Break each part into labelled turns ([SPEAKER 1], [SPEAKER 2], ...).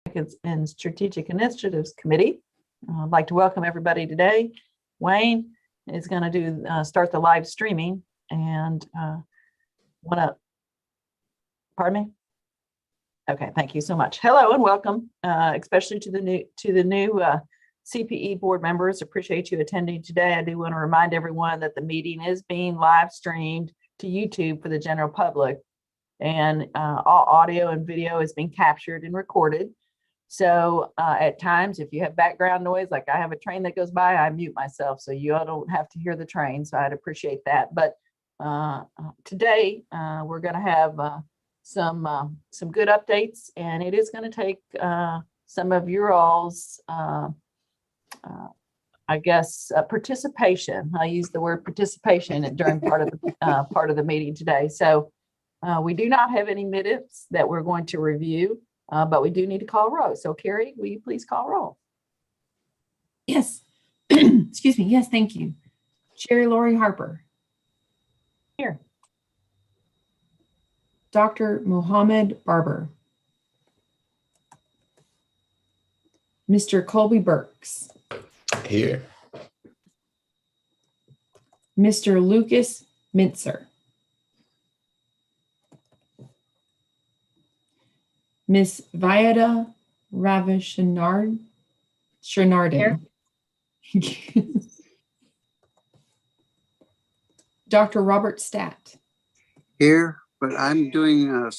[SPEAKER 1] and Strategic Initiatives Committee. I'd like to welcome everybody today. Wayne is going to start the live streaming, and pardon me? Okay, thank you so much. Hello and welcome, especially to the new CPE board members. Appreciate you attending today. I do want to remind everyone that the meeting is being live streamed to YouTube for the general public, and all audio and video is being captured and recorded. So at times, if you have background noise, like I have a train that goes by, I mute myself so you all don't have to hear the train. So I'd appreciate that. But today we're going to have some good updates, and it is going to take some of your all's I guess participation. I use the word participation during part of the meeting today. So we do not have any minutes that we're going to review, but we do need to call roll. So Carrie, will you please call roll?
[SPEAKER 2] Yes. Excuse me. Yes, thank you. Chair Lori Harper.
[SPEAKER 1] Here.
[SPEAKER 2] Dr. Mohammed Barber. Mr. Colby Burks.
[SPEAKER 3] Here.
[SPEAKER 2] Mr. Lucas Mintzer. Miss Viada Ravichanardin. Dr. Robert Stat.
[SPEAKER 4] Here, but I'm doing a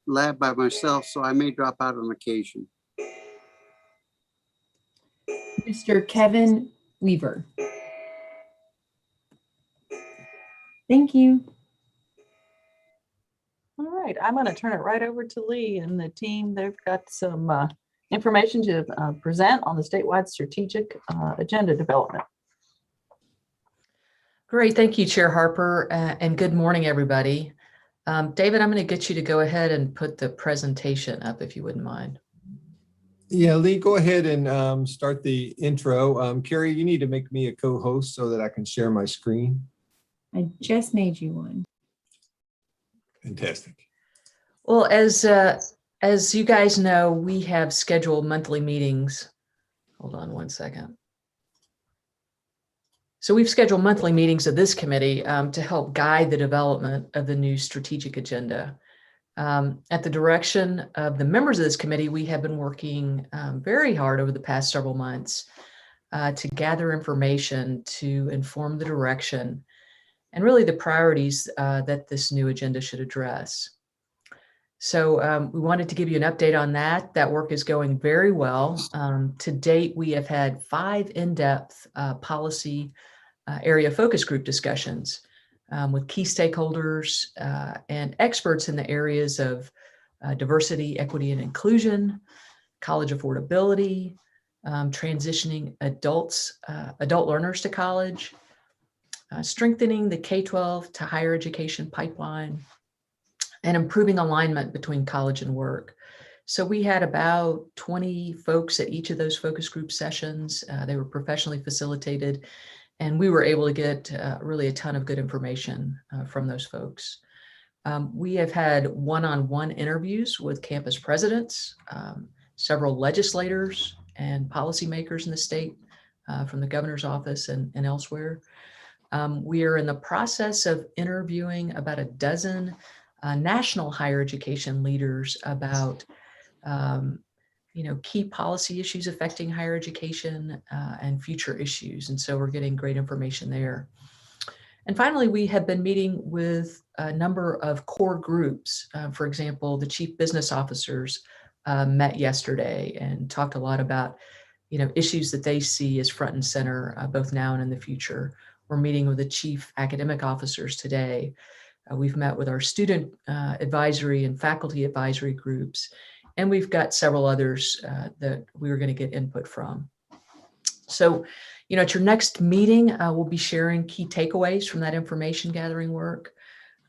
[SPEAKER 4] lab by myself, so I may drop out on occasion.
[SPEAKER 2] Mr. Kevin Weaver. Thank you.
[SPEAKER 1] All right, I'm going to turn it right over to Lee and the team. They've got some information to present on the statewide strategic agenda development.
[SPEAKER 5] Great, thank you, Chair Harper, and good morning, everybody. David, I'm going to get you to go ahead and put the presentation up if you wouldn't mind.
[SPEAKER 3] Yeah, Lee, go ahead and start the intro. Carrie, you need to make me a co-host so that I can share my screen.
[SPEAKER 2] I just made you one.
[SPEAKER 3] Fantastic.
[SPEAKER 5] Well, as you guys know, we have scheduled monthly meetings. Hold on one second. So we've scheduled monthly meetings of this committee to help guide the development of the new strategic agenda. At the direction of the members of this committee, we have been working very hard over the past several months to gather information to inform the direction and really the priorities that this new agenda should address. So we wanted to give you an update on that. That work is going very well. To date, we have had 5 in-depth policy area focus group discussions with key stakeholders and experts in the areas of diversity, equity, and inclusion, college affordability, transitioning adult learners to college, strengthening the K-12 to higher education pipeline, and improving alignment between college and work. So we had about 20 folks at each of those focus group sessions. They were professionally facilitated, and we were able to get really a ton of good information from those folks. We have had one-on-one interviews with campus presidents, several legislators and policymakers in the state from the governor's office and elsewhere. We are in the process of interviewing about a dozen national higher education leaders about key policy issues affecting higher education and future issues. And so we're getting great information there. And finally, we have been meeting with a number of core groups. For example, the chief business officers met yesterday and talked a lot about issues that they see as front and center, both now and in the future. We're meeting with the chief academic officers today. We've met with our student advisory and faculty advisory groups, and we've got several others that we were going to get input from. So, at your next meeting, we'll be sharing key takeaways from that information gathering work,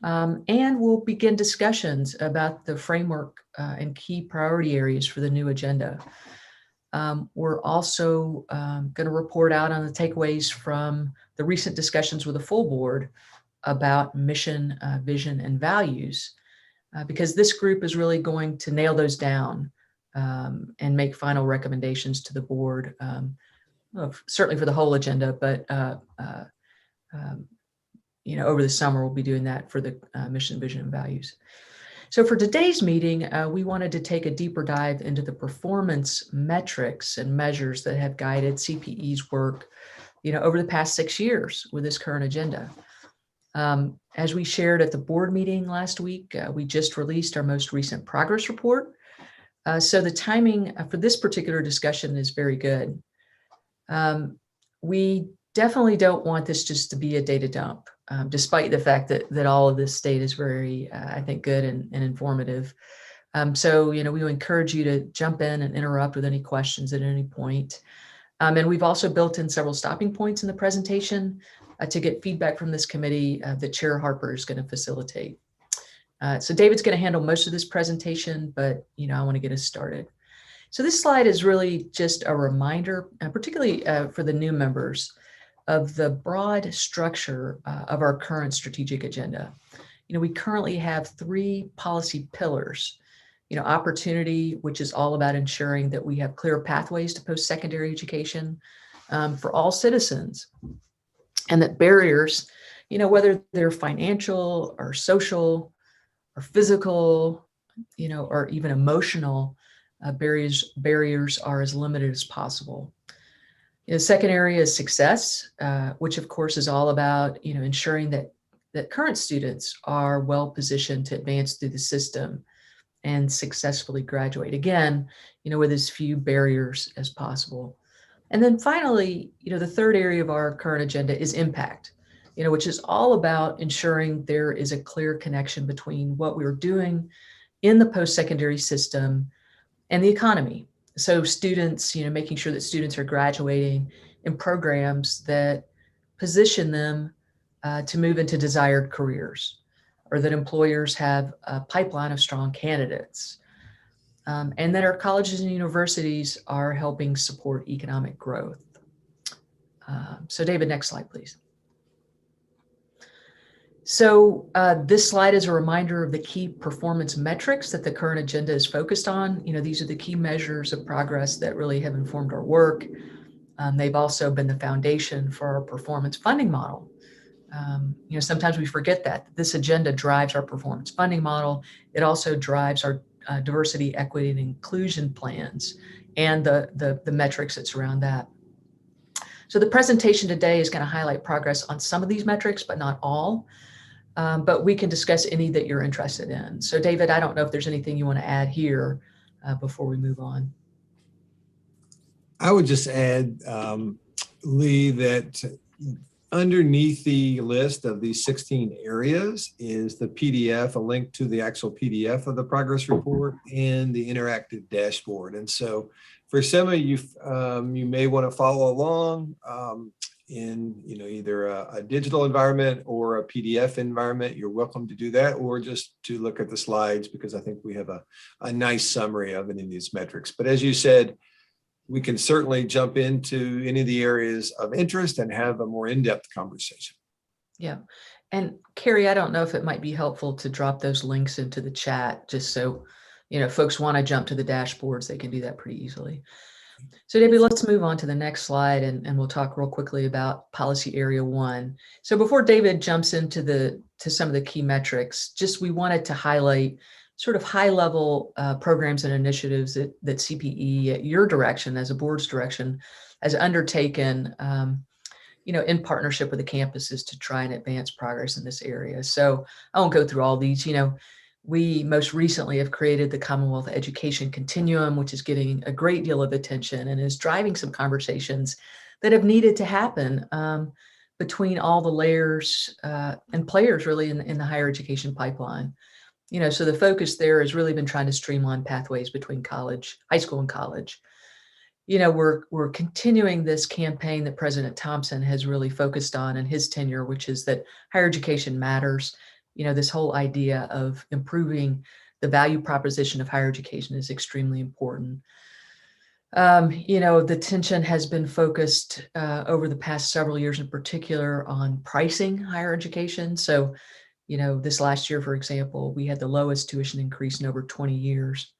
[SPEAKER 5] and we'll begin discussions about the framework and key priority areas for the new agenda. We're also going to report out on the takeaways from the recent discussions with the full board about mission, vision, and values, because this group is really going to nail those down and make final recommendations to the board, certainly for the whole agenda, but over the summer, we'll be doing that for the mission, vision, and values. So for today's meeting, we wanted to take a deeper dive into the performance metrics and measures that have guided CPE's work, over the past 6 years with this current agenda. As we shared at the board meeting last week, we just released our most recent progress report. So the timing for this particular discussion is very good. We definitely don't want this just to be a data dump, despite the fact that all of this data is very, I think, good and informative. So, we encourage you to jump in and interrupt with any questions at any point. And we've also built in several stopping points in the presentation to get feedback from this committee that Chair Harper is going to facilitate. So David's going to handle most of this presentation, but, I want to get us started. So this slide is really just a reminder, particularly for the new members, of the broad structure of our current strategic agenda. We currently have 3 policy pillars. Opportunity, which is all about ensuring that we have clear pathways to post-secondary education for all citizens, and that barriers, whether they're financial or social or physical, or even emotional, barriers are as limited as possible. The second area is success, which of course is all about, ensuring that current students are well positioned to advance through the system and successfully graduate, again, with as few barriers as possible. And then finally, the third area of our current agenda is impact, which is all about ensuring there is a clear connection between what we're doing in the post-secondary system and the economy. So students, making sure that students are graduating in programs that position them to move into desired careers, or that employers have a pipeline of strong candidates, and that our colleges and universities are helping support economic growth. So David, next slide, please. So this slide is a reminder of the key performance metrics that the current agenda is focused on. These are the key measures of progress that really have informed our work. They've also been the foundation for our performance funding model. Sometimes we forget that this agenda drives our performance funding model. It also drives our diversity, equity, and inclusion plans and the metrics that surround that. So the presentation today is going to highlight progress on some of these metrics, but not all. But we can discuss any that you're interested in. So David, I don't know if there's anything you want to add here before we move on.
[SPEAKER 3] I would just add, Lee, that underneath the list of these 16 areas is the PDF, a link to the actual PDF of the progress report and the interactive dashboard. And so for some of you, you may want to follow along in either a digital environment or a PDF environment. You're welcome to do that, or just to look at the slides, because I think we have a nice summary of it in these metrics. But as you said, we can certainly jump into any of the areas of interest and have a more in-depth conversation.
[SPEAKER 5] Yeah. And Carrie, I don't know if it might be helpful to drop those links into the chat, just so, folks want to jump to the dashboards, they can do that pretty easily. So David, let's move on to the next slide, and we'll talk real quickly about policy area 1. So before David jumps into some of the key metrics, we wanted to highlight sort of high-level programs and initiatives that CPE, at your direction, as a board's direction, has undertaken, in partnership with the campuses to try and advance progress in this area. So I won't go through all these. We most recently have created the Commonwealth Education Continuum, which is getting a great deal of attention and is driving some conversations that have needed to happen between all the layers and players really in the higher education pipeline. So the focus there has really been trying to streamline pathways between high school and college. We're continuing this campaign that President Thompson has really focused on in his tenure, which is that higher education matters. This whole idea of improving the value proposition of higher education is extremely important. The attention has been focused over the past several years in particular on pricing higher education. So, this last year, for example, we had the lowest tuition increase in over 20 years.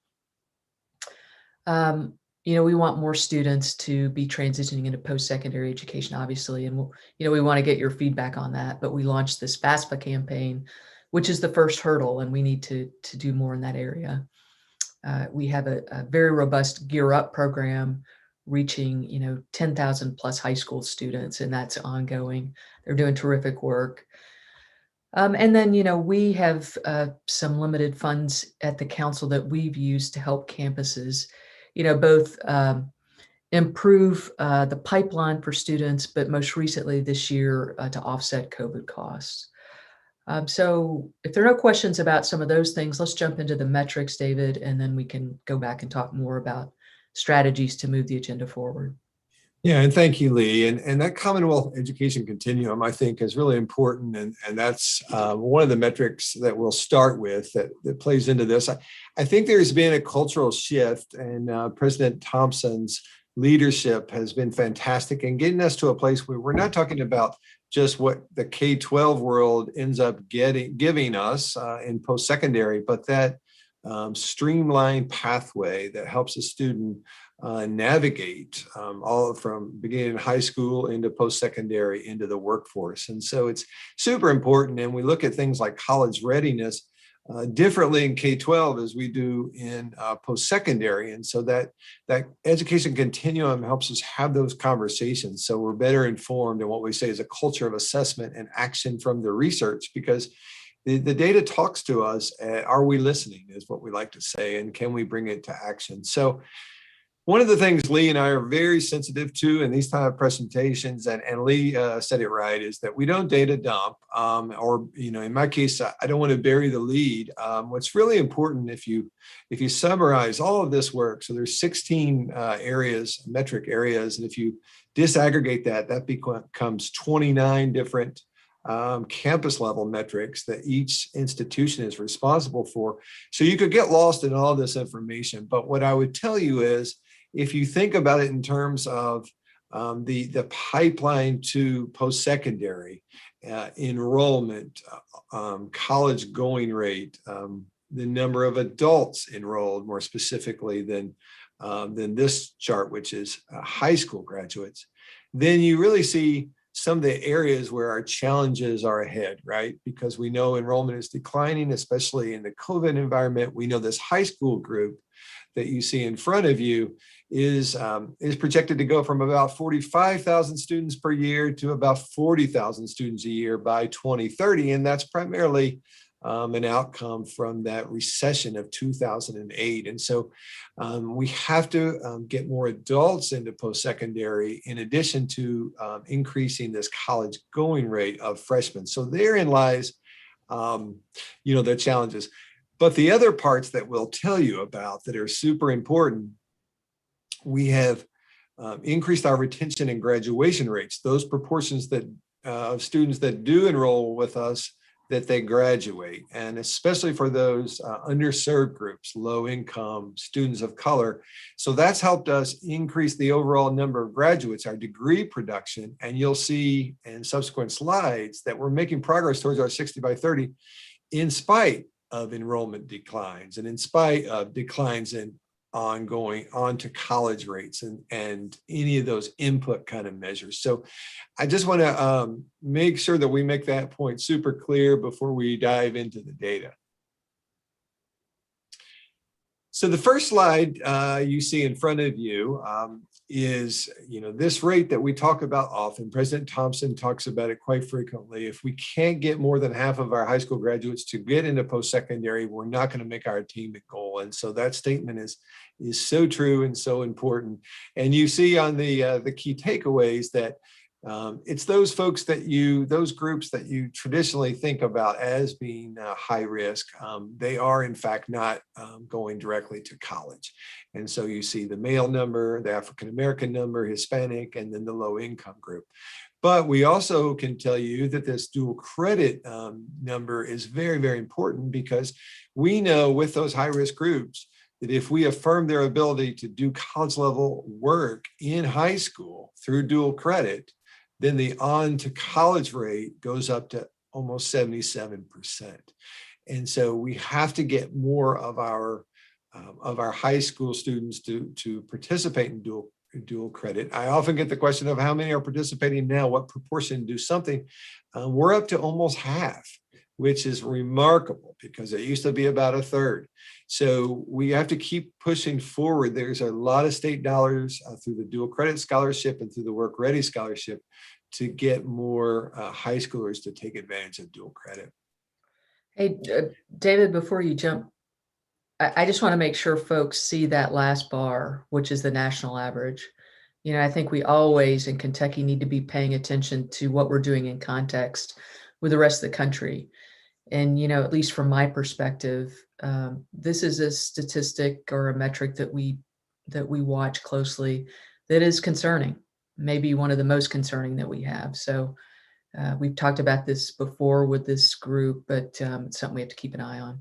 [SPEAKER 5] We want more students to be transitioning into post-secondary education, obviously, and we want to get your feedback on that. But we launched this FAFSA campaign, which is the first hurdle, and we need to do more in that area. We have a very robust Gear Up program reaching 10,000 plus high school students, and that's ongoing. They're doing terrific work. And then, we have some limited funds at the council that we've used to help campuses, both improve the pipeline for students, but most recently this year to offset COVID costs. So if there are no questions about some of those things, let's jump into the metrics, David, and then we can go back and talk more about strategies to move the agenda forward.
[SPEAKER 3] Yeah, and thank you, Lee. And that Commonwealth Education Continuum, I think, is really important. And that's one of the metrics that we'll start with that plays into this. I think there's been a cultural shift, and President Thompson's leadership has been fantastic in getting us to a place where we're not talking about just what the K-12 world ends up giving us in post-secondary, but that streamlined pathway that helps a student navigate all from beginning in high school into post-secondary into the workforce. And so it's super important. And we look at things like college readiness differently in K-12 as we do in post-secondary. And so that education continuum helps us have those conversations so we're better informed in what we say is a culture of assessment and action from the research, because the data talks to us. Are we listening is what we like to say, and can we bring it to action? So one of the things Lee and I are very sensitive to in these type of presentations, and Lee said it right, is that we don't data dump, or in my case, I don't want to bury the lead. What's really important, if you summarize all of this work, so there's 16 areas, metric areas, and if you disaggregate that becomes 29 different campus level metrics that each institution is responsible for. So you could get lost in all this information. But what I would tell you is, if you think about it in terms of the pipeline to post-secondary, enrollment, college going rate, the number of adults enrolled more specifically than this chart, which is high school graduates, then you really see some of the areas where our challenges are ahead, right? Because we know enrollment is declining, especially in the COVID environment. We know this high school group that you see in front of you is projected to go from about 45,000 students per year to about 40,000 students a year by 2030. And that's primarily an outcome from that recession of 2008. And so we have to get more adults into post-secondary in addition to increasing this college going rate of freshmen. So therein lies, the challenges. But the other parts that we'll tell you about that are super important, we have increased our retention and graduation rates, those proportions that of students that do enroll with us, that they graduate, and especially for those underserved groups, low income, students of color. So that's helped us increase the overall number of graduates, our degree production, and you'll see in subsequent slides that we're making progress towards our 60 by 30 in spite of enrollment declines and in spite of declines in ongoing on to college rates and any of those input kind of measures. So I just want to make sure that we make that point super clear before we dive into the data. So the first slide you see in front of you is, this rate that we talk about often. President Thompson talks about it quite frequently. If we can't get more than half of our high school graduates to get into post-secondary, we're not going to make our attainment goal. And so that statement is so true and so important. And you see on the key takeaways that it's those folks those groups that you traditionally think about as being high risk. They are in fact not going directly to college. And so you see the male number, the African-American number, Hispanic, and then the low income group. But we also can tell you that this dual credit number is very, very important, because we know with those high risk groups that if we affirm their ability to do college level work in high school through dual credit, then the on to college rate goes up to almost 77%. And so we have to get more of our of our high school students to participate in dual credit. I often get the question of how many are participating now, what proportion do something. We're up to almost half, which is remarkable because it used to be about a third. So we have to keep pushing forward. There's a lot of state dollars through the dual credit scholarship and through the Work Ready scholarship to get more high schoolers to take advantage of dual credit.
[SPEAKER 5] Hey, David, before you jump, I just want to make sure folks see that last bar, which is the national average. You know, I think we always in Kentucky need to be paying attention to what we're doing in context with the rest of the country. And, you know, at least from my perspective, this is a statistic or a metric that we watch closely that is concerning, maybe one of the most concerning that we have. So we've talked about this before with this group, but it's something we have to keep an eye on.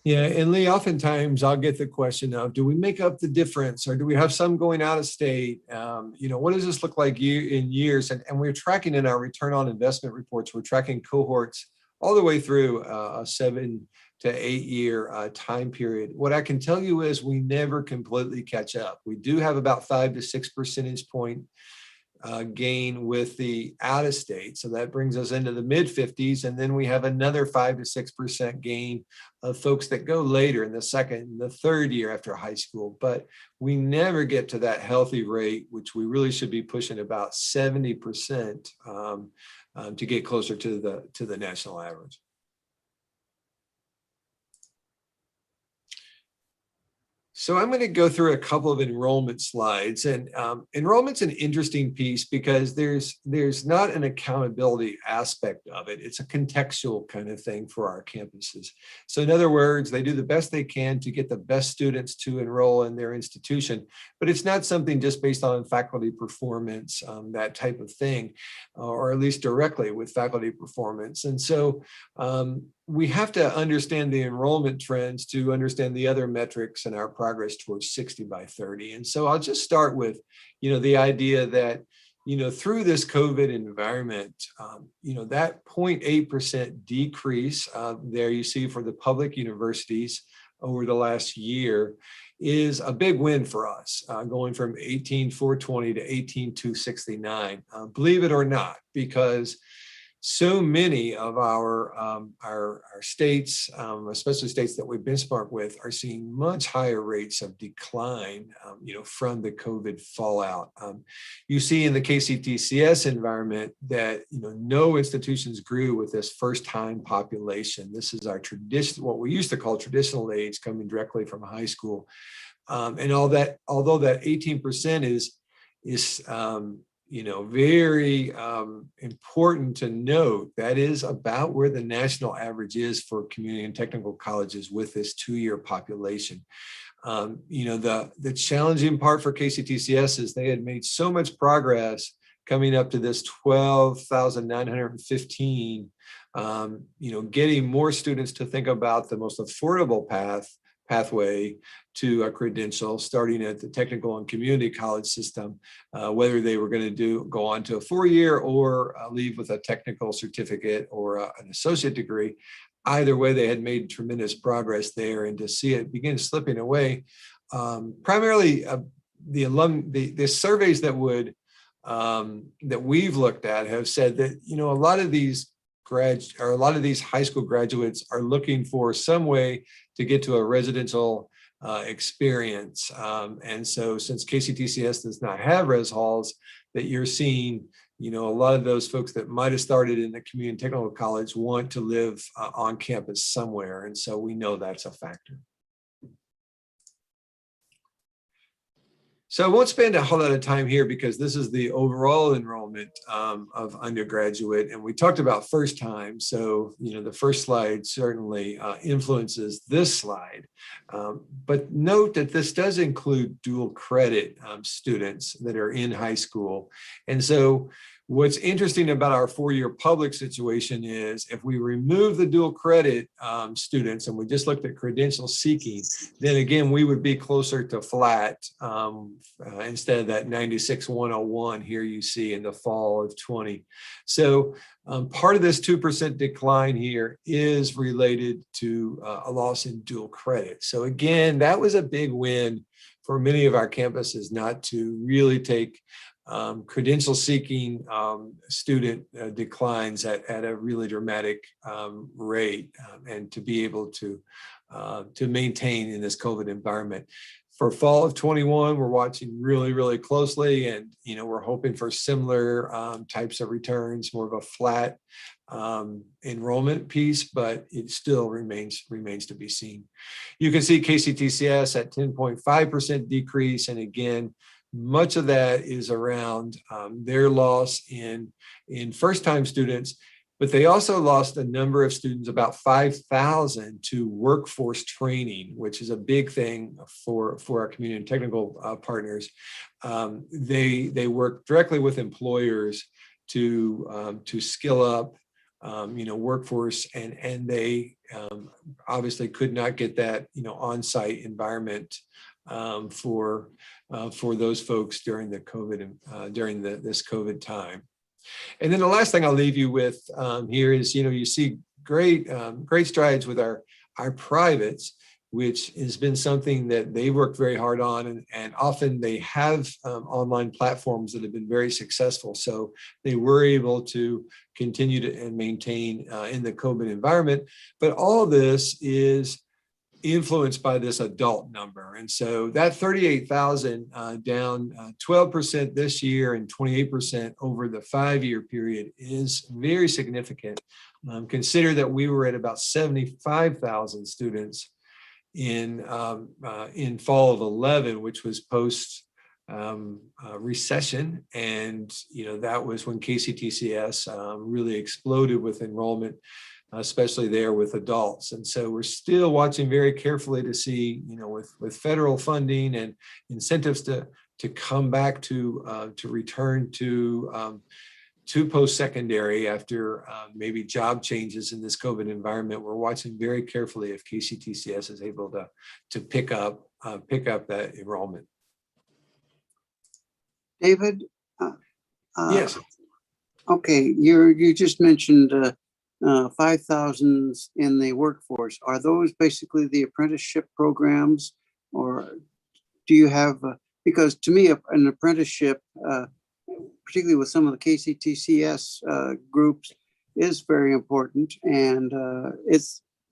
[SPEAKER 3] Yeah, and Lee, oftentimes I'll get the question of, do we make up the difference or do we have some going out of state? You know, what does this look like in years? And we're tracking in our return on investment reports, we're tracking cohorts all the way through a 7 to 8 year time period. What I can tell you is we never completely catch up. We do have about 5 to 6 percentage point gain with the out of state. So that brings us into the mid 50s. And then we have another 5 to 6% gain of folks that go later in the second and the third year after high school. But we never get to that healthy rate, which we really should be pushing about 70% to get closer to the national average. So I'm going to go through a couple of enrollment slides, and enrollment's an interesting piece because there's not an accountability aspect of it. It's a contextual kind of thing for our campuses. So in other words, they do the best they can to get the best students to enroll in their institution, but it's not something just based on faculty performance, that type of thing, or at least directly with faculty performance. And so we have to understand the enrollment trends to understand the other metrics and our progress towards 60 by 30. And so I'll just start with, you know, the idea that, you know, through this COVID environment, you know, that 0.8% decrease there you see for the public universities over the last year is a big win for us, going from 18,420 to 18,269. Believe it or not, because so many of our states, especially states that we benchmark with, are seeing much higher rates of decline, you know, from the COVID fallout. You see in the KCTCS environment that, you know, no institutions grew with this first-time population. This is our tradition, what we used to call traditional age, coming directly from high school, and all that. Although that 18% is you know, very important to note, that is about where the national average is for community and technical colleges with this 2-year population. You know, the challenging part for KCTCS is they had made so much progress coming up to this 12,915, you know, getting more students to think about the most affordable pathway to a credential, starting at the technical and community college system, whether they were going to go on to a 4-year or leave with a technical certificate or an associate degree. Either way, they had made tremendous progress there, and to see it begin slipping away, primarily the surveys that we've looked at have said that, you know, a lot of these high school graduates are looking for some way to get to a residential experience. And so since KCTCS does not have res halls, that you're seeing, you know, a lot of those folks that might have started in the community and technical college want to live on campus somewhere. And so we know that's a factor. So I won't spend a whole lot of time here because this is the overall enrollment of undergraduate, and we talked about first time. So, you know, the first slide certainly influences this slide. But note that this does include dual credit students that are in high school. And so what's interesting about our 4-year public situation is if we remove the dual credit students and we just looked at credential seeking, then again, we would be closer to flat instead of that 96,101 here you see in the fall of 20. So part of this 2% decline here is related to a loss in dual credit. So again, that was a big win for many of our campuses not to really take credential seeking student declines at a really dramatic rate, and to be able to maintain in this COVID environment. For fall of 21, we're watching really, really closely, and we're hoping for similar types of returns, more of a flat enrollment piece, but it still remains to be seen. You can see KCTCS at 10.5% decrease, and again, much of that is around their loss in first-time students, but they also lost a number of students, about 5,000, to workforce training, which is a big thing for our community and technical partners. They work directly with employers to skill up, workforce, and they obviously could not get that on-site environment for those folks during the COVID this COVID time. And then the last thing I'll leave you with here is, you see great strides with our privates, which has been something that they worked very hard on, and often they have online platforms that have been very successful. So they were able to continue to and maintain in the COVID environment. But all of this is influenced by this adult number. And so that 38,000 down 12% this year and 28% over the 5-year period is very significant. Consider that we were at about 75,000 students in fall of 11, which was post recession. And, that was when KCTCS really exploded with enrollment, especially there with adults. And so we're still watching very carefully to see, with federal funding and incentives to come back to return to post-secondary after maybe job changes in this COVID environment. We're watching very carefully if KCTCS is able to pick up that enrollment.
[SPEAKER 4] David?
[SPEAKER 3] Yes.
[SPEAKER 4] Okay, you just mentioned 5,000 in the workforce. Are those basically the apprenticeship programs, or do you have, because to me, an apprenticeship, particularly with some of the KCTCS groups, is very important, and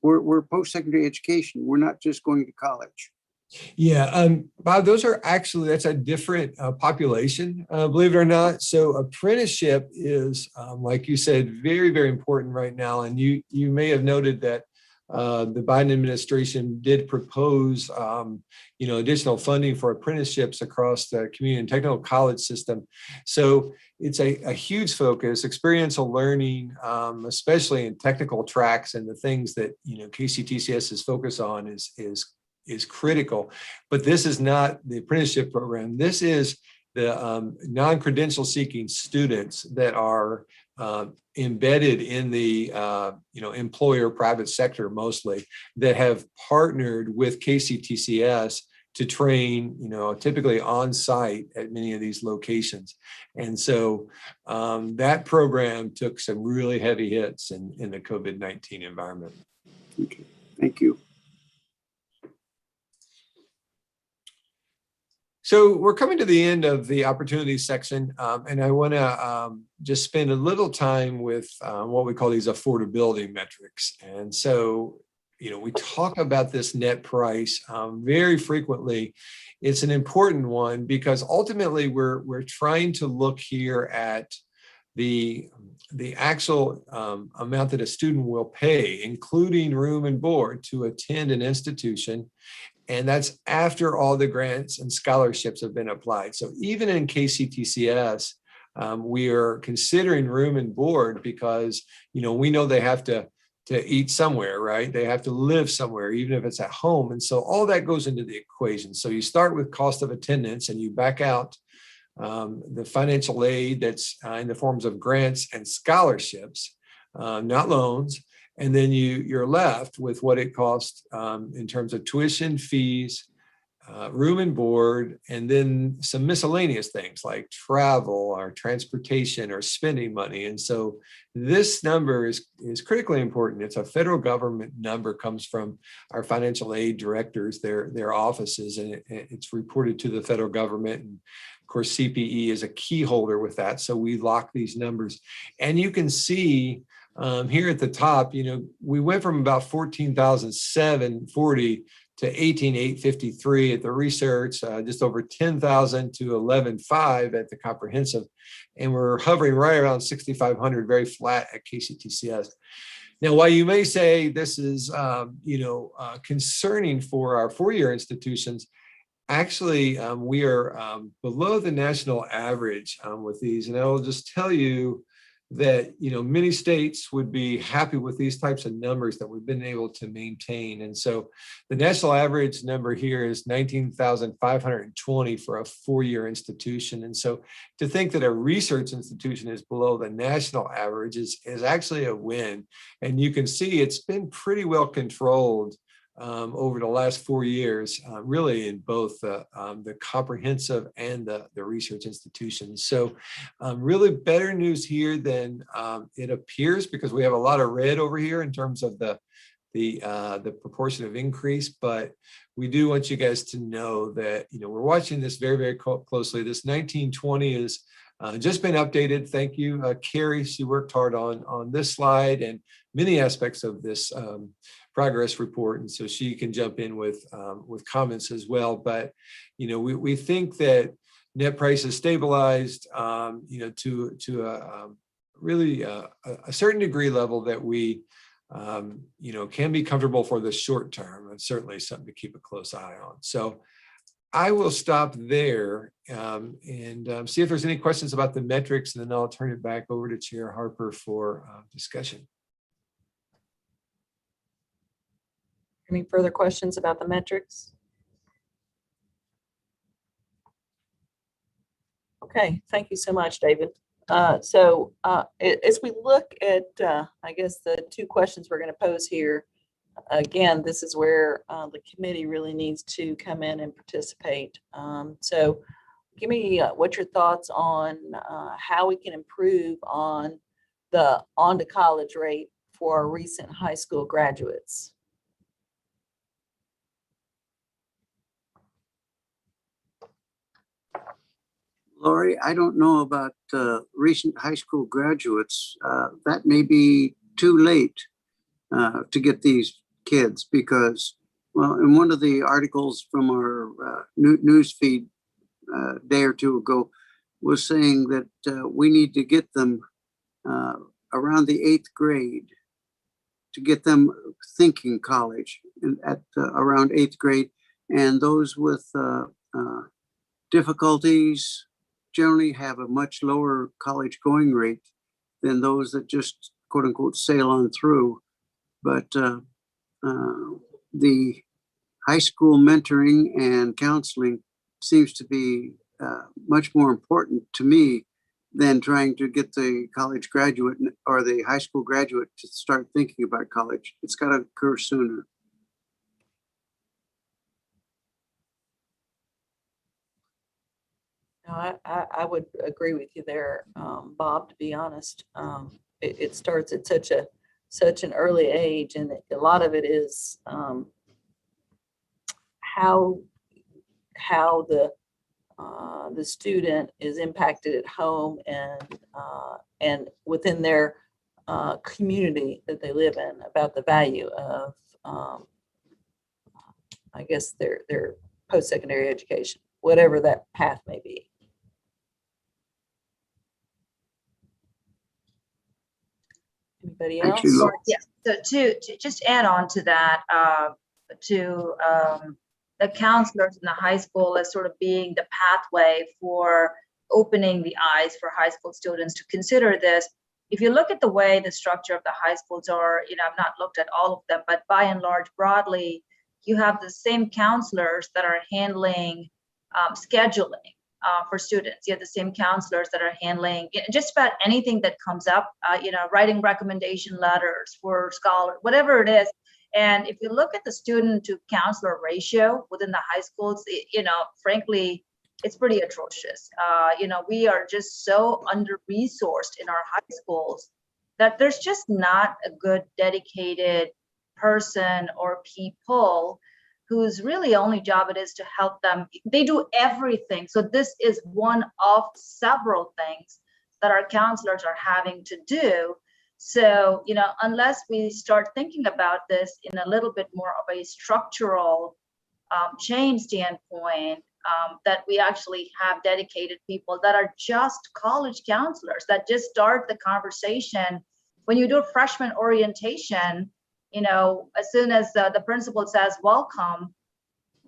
[SPEAKER 4] we're post-secondary education. We're not just going to college.
[SPEAKER 3] Yeah, Bob, that's a different population, believe it or not. So apprenticeship is, like you said, very, very important right now. And you may have noted that the Biden administration did propose, additional funding for apprenticeships across the community and technical college system. So it's a huge focus. Experiential learning, especially in technical tracks and the things that KCTCS is focused on, is critical. But this is not the apprenticeship program. This is the non-credential seeking students that are embedded in the employer private sector mostly, that have partnered with KCTCS to train, typically on site at many of these locations. And so that program took some really heavy hits in the COVID-19 environment.
[SPEAKER 4] Okay, thank you.
[SPEAKER 3] So we're coming to the end of the opportunities section, and I want to just spend a little time with what we call these affordability metrics. And so, we talk about this net price very frequently. It's an important one because ultimately we're trying to look here at the actual amount that a student will pay, including room and board, to attend an institution. And that's after all the grants and scholarships have been applied. So even in KCTCS, we are considering room and board because, we know they have to eat somewhere, right? They have to live somewhere, even if it's at home. And so all that goes into the equation. So you start with cost of attendance and you back out the financial aid that's in the forms of grants and scholarships, not loans. And then you're left with what it costs in terms of tuition, fees, room and board, and then some miscellaneous things like travel or transportation or spending money. And so this number is critically important. It's a federal government number, comes from our financial aid directors, their offices, and it's reported to the federal government. And of course, CPE is a key holder with that. So we lock these numbers. And you can see here at the top, we went from about 14,740 to 18,853 at the research, just over 10,000 to 11,500 at the comprehensive. And we're hovering right around 6,500, very flat at KCTCS. Now, while you may say this is, concerning for our four-year institutions, actually, we are below the national average with these. And I will just tell you that, many states would be happy with these types of numbers that we've been able to maintain. And so the national average number here is 19,520 for a four-year institution. And so to think that a research institution is below the national average is actually a win. And you can see it's been pretty well controlled over the last 4 years, really in both the comprehensive and the research institutions. So really better news here than it appears, because we have a lot of red over here in terms of the proportion of increase. But we do want you guys to know that, we're watching this very, very closely. This 1920 is just been updated. Thank you, Carrie. She worked hard on this slide and many aspects of this progress report, and so she can jump in with comments as well. But we think that net price is stabilized, to a really a certain degree level that we can be comfortable for the short term, and certainly something to keep a close eye on. So I will stop there and see if there's any questions about the metrics, and then I'll turn it back over to Chair Harper for discussion.
[SPEAKER 1] Any further questions about the metrics? Okay, thank you so much, David. As we look at, I guess, the two questions we're going to pose here, again, this is where the committee really needs to come in and participate. So give me what your thoughts on how we can improve on the on to college rate for our recent high school graduates.
[SPEAKER 4] Lori, I don't know about recent high school graduates. That may be too late to get these kids, because, well, in one of the articles from our news feed a day or two ago was saying that we need to get them around the 8th grade to get them thinking college at around 8th grade. And those with difficulties generally have a much lower college going rate than those that just quote unquote sail on through. But the high school mentoring and counseling seems to be much more important to me than trying to get the college graduate or the high school graduate to start thinking about college. It's got to occur sooner.
[SPEAKER 1] No, I would agree with you there, Bob, to be honest. It starts at such an early age, and a lot of it is how the student is impacted at home and within their community that they live in, about the value of I guess their post-secondary education, whatever that path may be. Anybody else?
[SPEAKER 4] Actually,
[SPEAKER 6] Yes. So to just add on to that, the counselors in the high school as sort of being the pathway for opening the eyes for high school students to consider this. If you look at the way the structure of the high schools are, I've not looked at all of them, but by and large, broadly, you have the same counselors that are handling scheduling for students. You have the same counselors that are handling just about anything that comes up, writing recommendation letters for scholars, whatever it is. And if you look at the student to counselor ratio within the high schools, frankly, it's pretty atrocious. We are just so under-resourced in our high schools that there's just not a good dedicated person or people whose really only job it is to help them. They do everything. So this is one of several things that our counselors are having to do. So, unless we start thinking about this in a little bit more of a structural change standpoint, that we actually have dedicated people that are just college counselors that just start the conversation. When you do freshman orientation, as soon as the principal says welcome,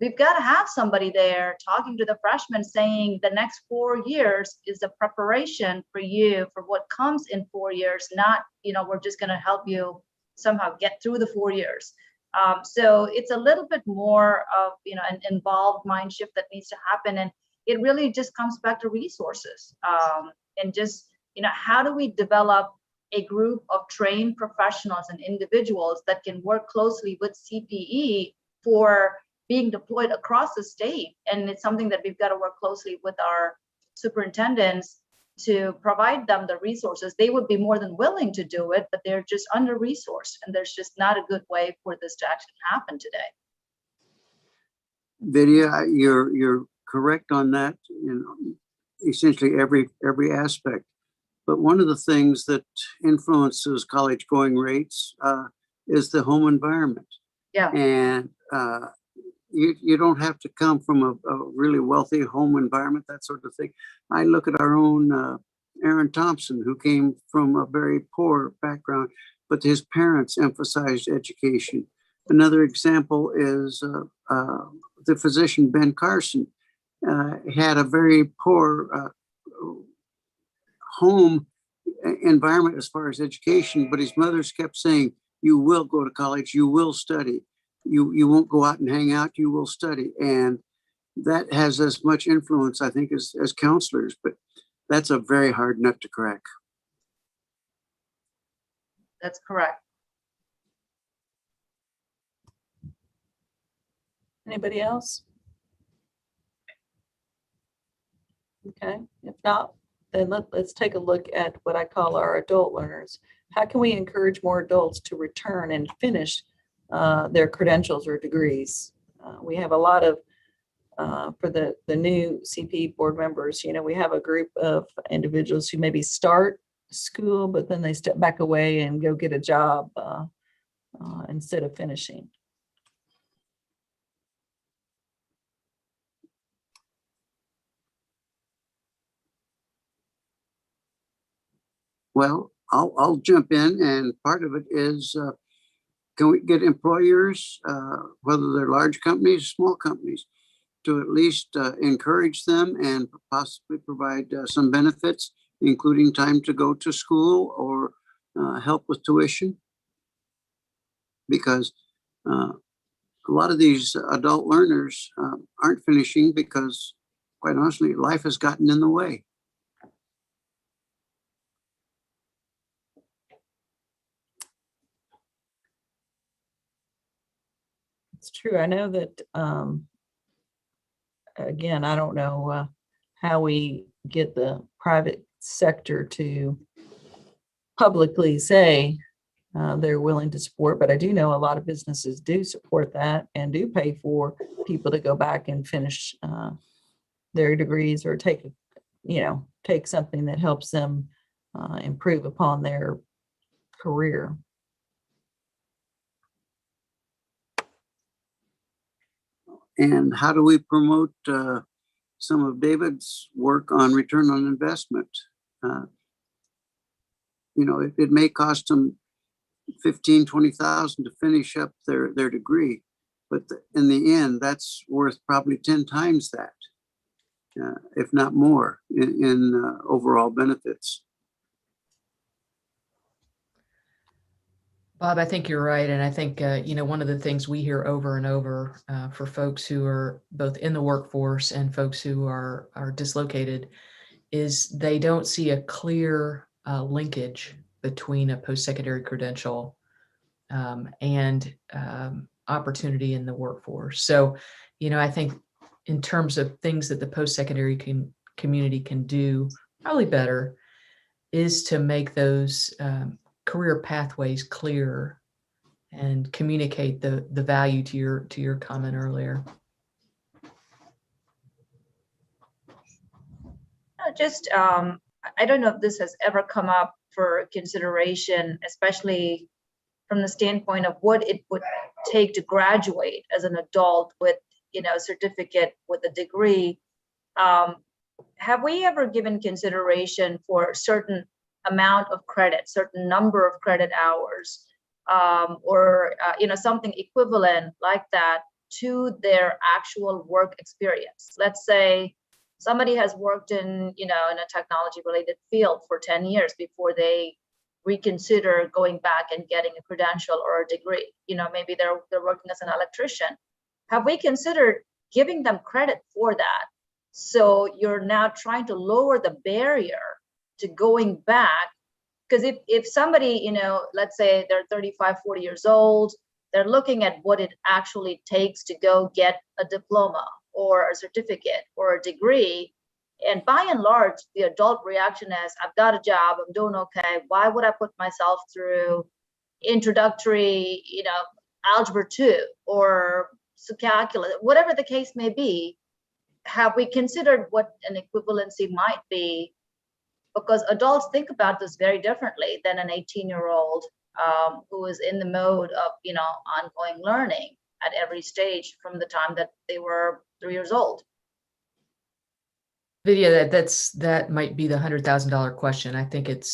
[SPEAKER 6] we've got to have somebody there talking to the freshmen saying the next 4 years is a preparation for you for what comes in 4 years, not, we're just going to help you somehow get through the 4 years. So it's a little bit more of, an involved mind shift that needs to happen. And it really just comes back to resources, and just, how do we develop a group of trained professionals and individuals that can work closely with CPE for being deployed across the state. And it's something that we've got to work closely with our superintendents to provide them the resources. They would be more than willing to do it, but they're just under-resourced, and there's just not a good way for this to actually happen today.
[SPEAKER 4] Vidya, you're correct on that in essentially every aspect. But one of the things that influences college going rates is the home environment.
[SPEAKER 6] Yeah.
[SPEAKER 4] And you don't have to come from a really wealthy home environment, that sort of thing. I look at our own Aaron Thompson, who came from a very poor background, but his parents emphasized education. Another example is the physician, Ben Carson, had a very poor home environment as far as education, but his mothers kept saying, you will go to college, you will study. You won't go out and hang out, you will study. And that has as much influence, I think, as counselors, but that's a very hard nut to crack.
[SPEAKER 6] That's correct.
[SPEAKER 1] Anybody else? Okay, if not, then let's take a look at what I call our adult learners. How can we encourage more adults to return and finish their credentials or degrees? We have a lot of, for the new CPE board members, we have a group of individuals who maybe start school, but then they step back away and go get a job instead of finishing.
[SPEAKER 4] Well, I'll jump in, and part of it is, can we get employers, whether they're large companies, small companies, to at least encourage them and possibly provide some benefits, including time to go to school or help with tuition? Because a lot of these adult learners aren't finishing because, quite honestly, life has gotten in the way.
[SPEAKER 1] It's true. I know that, again, I don't know how we get the private sector to publicly say they're willing to support, but I do know a lot of businesses do support that and do pay for people to go back and finish their degrees or take something that helps them improve upon their career.
[SPEAKER 4] And how do we promote some of David's work on return on investment? It may cost them $15,000, $20,000 to finish up their degree, but in the end, that's worth probably 10 times that, if not more, in overall benefits.
[SPEAKER 5] Bob, I think you're right. And I think, one of the things we hear over and over for folks who are both in the workforce and folks who are dislocated is they don't see a clear linkage between a post-secondary credential and opportunity in the workforce. So, I think in terms of things that the post-secondary community can do probably better is to make those career pathways clear and communicate the value to your comment earlier.
[SPEAKER 6] Just, I don't know if this has ever come up for consideration, especially from the standpoint of what it would take to graduate as an adult with, a certificate with a degree. Have we ever given consideration for certain amount of credit, certain number of credit hours, or something equivalent like that to their actual work experience? Let's say somebody has worked in in a technology related field for 10 years before they reconsider going back and getting a credential or a degree. Maybe they're working as an electrician. Have we considered giving them credit for that? So you're now trying to lower the barrier to going back. Because if somebody, let's say they're 35, 40 years old, they're looking at what it actually takes to go get a diploma or a certificate or a degree. And by and large, the adult reaction is, I've got a job, I'm doing okay. Why would I put myself through introductory, algebra 2 or calculus, whatever the case may be? Have we considered what an equivalency might be? Because adults think about this very differently than an 18-year-old who is in the mode of, ongoing learning at every stage from the time that they were 3 years old.
[SPEAKER 5] Vidya, that might be the $100,000 question. I think it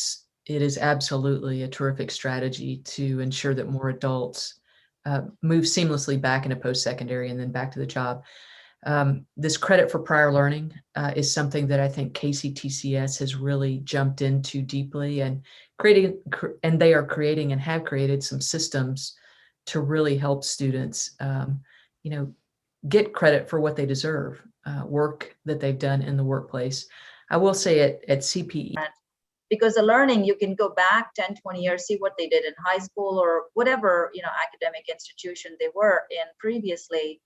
[SPEAKER 5] is absolutely a terrific strategy to ensure that more adults move seamlessly back into post-secondary and then back to the job. This credit for prior learning is something that I think KCTCS has really jumped into deeply and they are creating and have created some systems to really help students, get credit for what they deserve, work that they've done in the workplace. I will say at CPE.
[SPEAKER 6] Because the learning, you can go back 10, 20 years, see what they did in high school or whatever, academic institution they were in previously.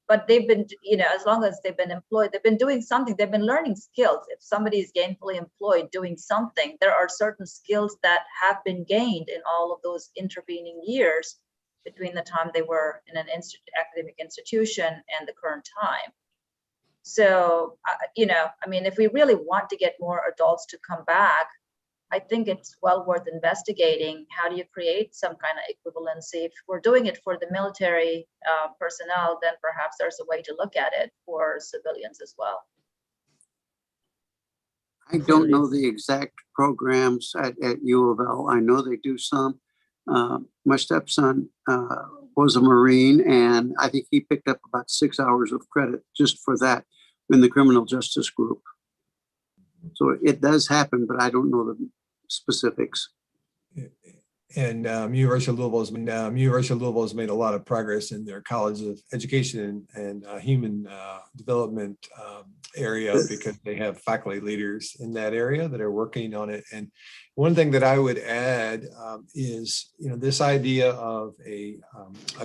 [SPEAKER 6] But they've been, as long as they've been employed, they've been doing something, they've been learning skills. If somebody is gainfully employed doing something, there are certain skills that have been gained in all of those intervening years between the time they were in an academic institution and the current time. So, if we really want to get more adults to come back, I think it's well worth investigating. How do you create some kind of equivalency? If we're doing it for the military personnel, then perhaps there's a way to look at it for civilians as well.
[SPEAKER 4] I don't know the exact programs at U of L. I know they do some. My stepson was a Marine, and I think he picked up about 6 hours of credit just for that in the criminal justice group. So it does happen, but I don't know the specifics.
[SPEAKER 3] And University of Louisville has made a lot of progress in their College of Education and Human Development area, because they have faculty leaders in that area that are working on it. And one thing that I would add is, this idea of a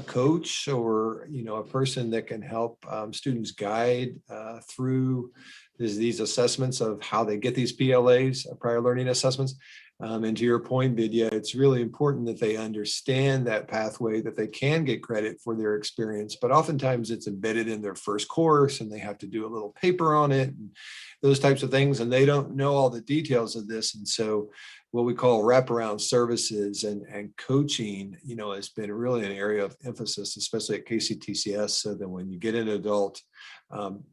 [SPEAKER 3] coach or, a person that can help students guide through these assessments of how they get these PLAs, prior learning assessments. And to your point, Vidya, it's really important that they understand that pathway, that they can get credit for their experience, but oftentimes it's embedded in their first course and they have to do a little paper on it and those types of things. And they don't know all the details of this. And so what we call wraparound services and coaching, has been really an area of emphasis, especially at KCTCS, so that when you get an adult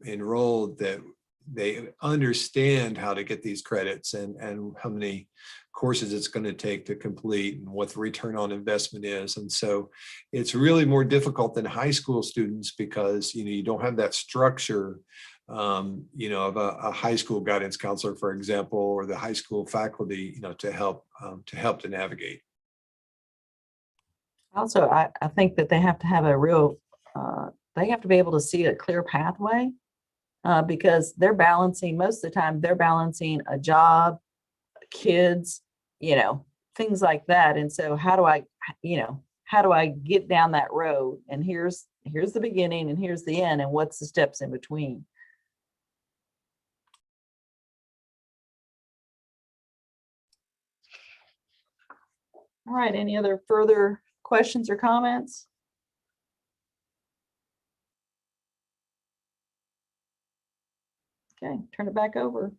[SPEAKER 3] enrolled, that they understand how to get these credits and how many courses it's going to take to complete and what the return on investment is. And so it's really more difficult than high school students because, you don't have that structure, of a high school guidance counselor, for example, or the high school faculty, to help to navigate.
[SPEAKER 1] Also, I think that they have to have they have to be able to see a clear pathway because they're balancing, most of the time, they're balancing a job, kids, things like that. And so how do I how do I get down that road? And here's the beginning and here's the end, and what's the steps in between. All right, any other further questions or comments? Okay, turn it back over.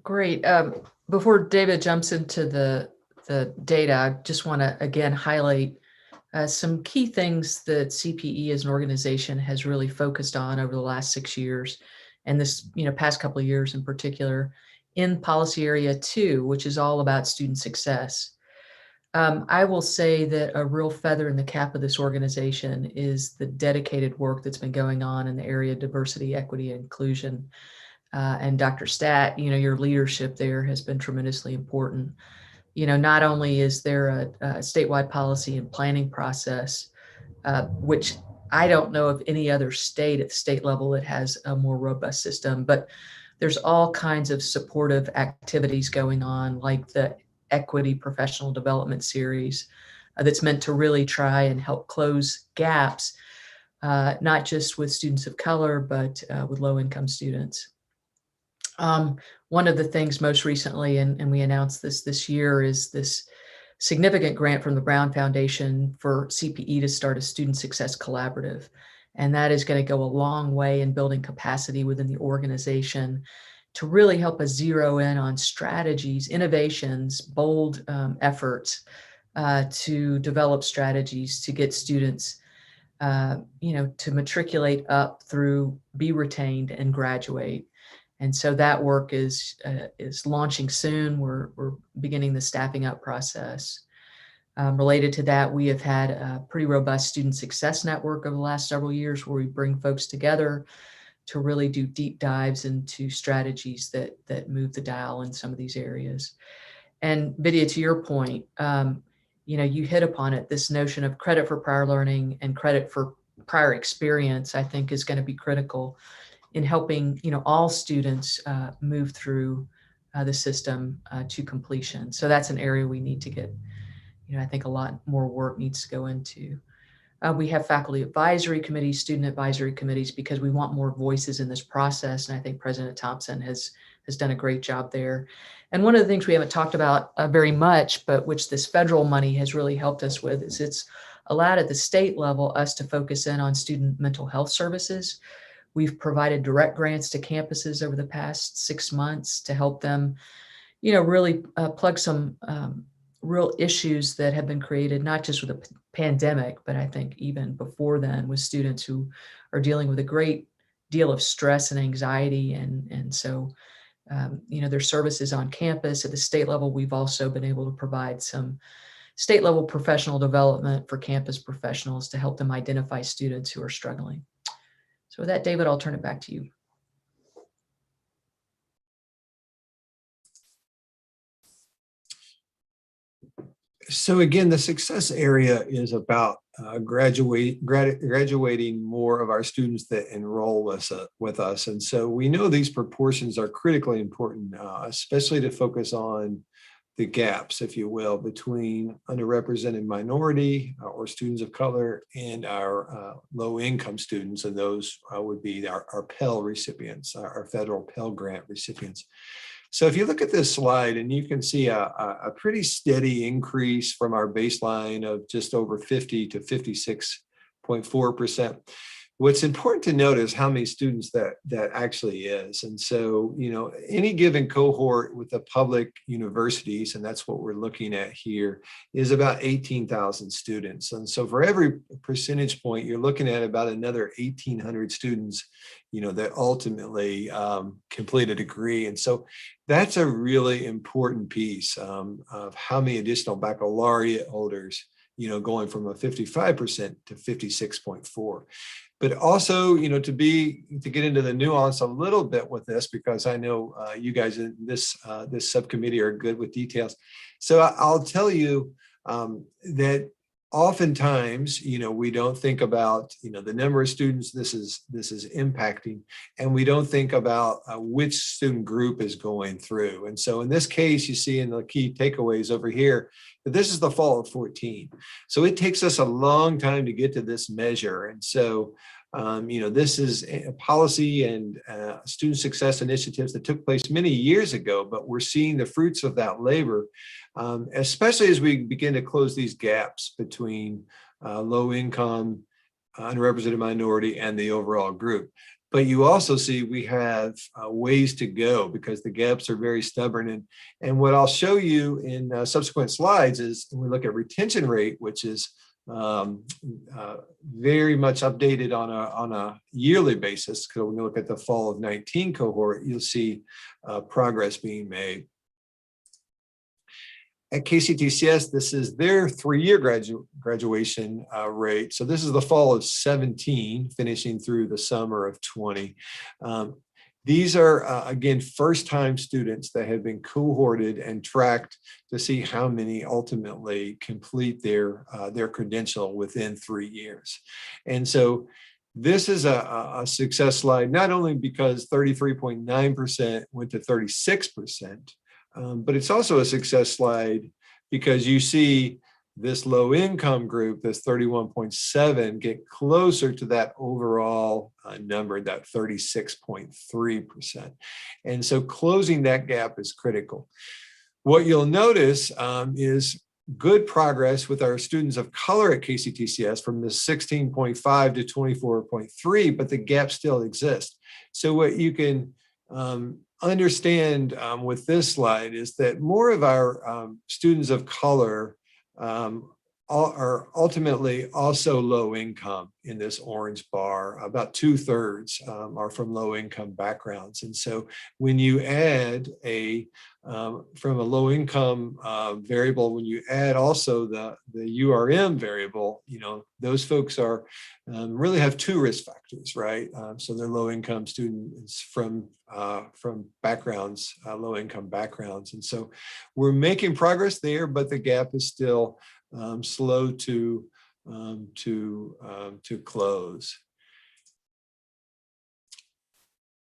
[SPEAKER 5] Great. Before David jumps into the data, I just want to again highlight some key things that CPE as an organization has really focused on over the last 6 years, and this past couple of years in particular, in policy area 2, which is all about student success. I will say that a real feather in the cap of this organization is the dedicated work that's been going on in the area of diversity, equity, and inclusion. And Dr. Stat, your leadership there has been tremendously important. Not only is there a statewide policy and planning process, which I don't know of any other state at the state level that has a more robust system, but there's all kinds of supportive activities going on, like the Equity Professional Development Series that's meant to really try and help close gaps, not just with students of color, but with low-income students. One of the things most recently, and we announced this year, is this significant grant from the Brown Foundation for CPE to start a student success collaborative. And that is going to go a long way in building capacity within the organization to really help us zero in on strategies, innovations, bold efforts to develop strategies to get students to matriculate up through, be retained, and graduate. And so that work is launching soon. We're beginning the staffing up process. Related to that, we have had a pretty robust student success network over the last several years where we bring folks together to really do deep dives into strategies that move the dial in some of these areas. And Vidya, to your point, you hit upon it, this notion of credit for prior learning and credit for prior experience, I think, is going to be critical in helping all students move through the system to completion. So that's an area we need to get, I think a lot more work needs to go into. We have faculty advisory committees, student advisory committees, because we want more voices in this process. And I think President Thompson has done a great job there. And one of the things we haven't talked about very much, but which this federal money has really helped us with, is it's allowed at the state level us to focus in on student mental health services. We've provided direct grants to campuses over the past 6 months to help them, really plug some real issues that have been created, not just with the pandemic, but I think even before then, with students who are dealing with a great deal of stress and anxiety. And so, there's services on campus. At the state level, we've also been able to provide some state level professional development for campus professionals to help them identify students who are struggling. So with that, David, I'll turn it back to you.
[SPEAKER 3] So again, the success area is about graduating more of our students that enroll with us. And so we know these proportions are critically important, especially to focus on the gaps, if you will, between underrepresented minority or students of color and our low-income students, and those would be our Pell recipients, our federal Pell Grant recipients. So if you look at this slide, and you can see a pretty steady increase from our baseline of just over 50 to 56.4%. What's important to note is how many students that actually is. And so, any given cohort with the public universities, and that's what we're looking at here, is about 18,000 students. And so for every percentage point, you're looking at about another 1,800 students, that ultimately complete a degree. And so that's a really important piece of how many additional baccalaureate holders, going from a 55% to 56.4%. But also, to get into the nuance a little bit with this, because I know you guys in this subcommittee are good with details. So I'll tell you that oftentimes, we don't think about, the number of students this is impacting, and we don't think about which student group is going through. And so in this case, you see in the key takeaways over here, that this is the fall of 14. So it takes us a long time to get to this measure. And so, this is a policy and student success initiatives that took place many years ago, but we're seeing the fruits of that labor, especially as we begin to close these gaps between low income, unrepresented minority, and the overall group. But you also see we have ways to go because the gaps are very stubborn. And what I'll show you in subsequent slides is when we look at retention rate, which is very much updated on a yearly basis. So when you look at the fall of 19 cohort, you'll see progress being made. At KCTCS, this is their 3-year graduation rate. So this is the fall of 17, finishing through the summer of 20. These are, again, first-time students that have been cohorted and tracked to see how many ultimately complete their credential within 3 years. And so this is a success slide, not only because 33.9% went to 36%, but it's also a success slide because you see this low income group, this 31.7, get closer to that overall number, that 36.3%. And so closing that gap is critical. What you'll notice is good progress with our students of color at KCTCS from the 16.5 to 24.3, but the gap still exists. So what you can understand with this slide is that more of our students of color are ultimately also low income in this orange bar. About 2/3 are from low income backgrounds. And so when you add from a low income variable, when you add also the URM variable, those folks are really have 2 risk factors, right? So they're low income students from backgrounds, low income backgrounds. And so we're making progress there, but the gap is still slow to close.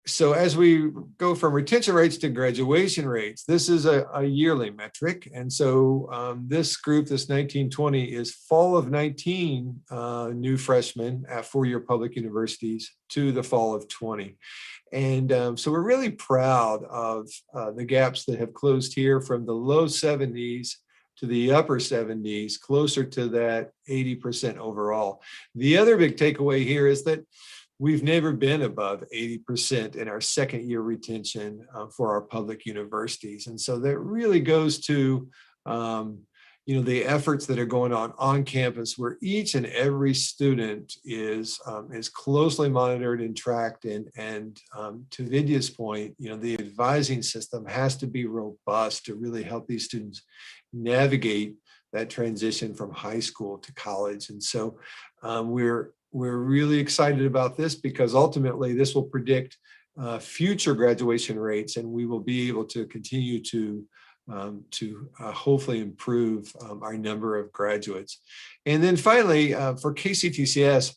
[SPEAKER 3] So as we go from retention rates to graduation rates, this is a yearly metric. And so this group, this 1920, is fall of 19 new freshmen at 4-year public universities to the fall of 20. And so we're really proud of the gaps that have closed here from the low 70s to the upper 70s, closer to that 80% overall. The other big takeaway here is that we've never been above 80% in our 2nd-year retention for our public universities. And so that really goes to the efforts that are going on campus, where each and every student is closely monitored and tracked. And to Vidya's point, the advising system has to be robust to really help these students navigate that transition from high school to college. And so we're really excited about this because ultimately this will predict future graduation rates, and we will be able to continue to hopefully improve our number of graduates. And then finally, for KCTCS,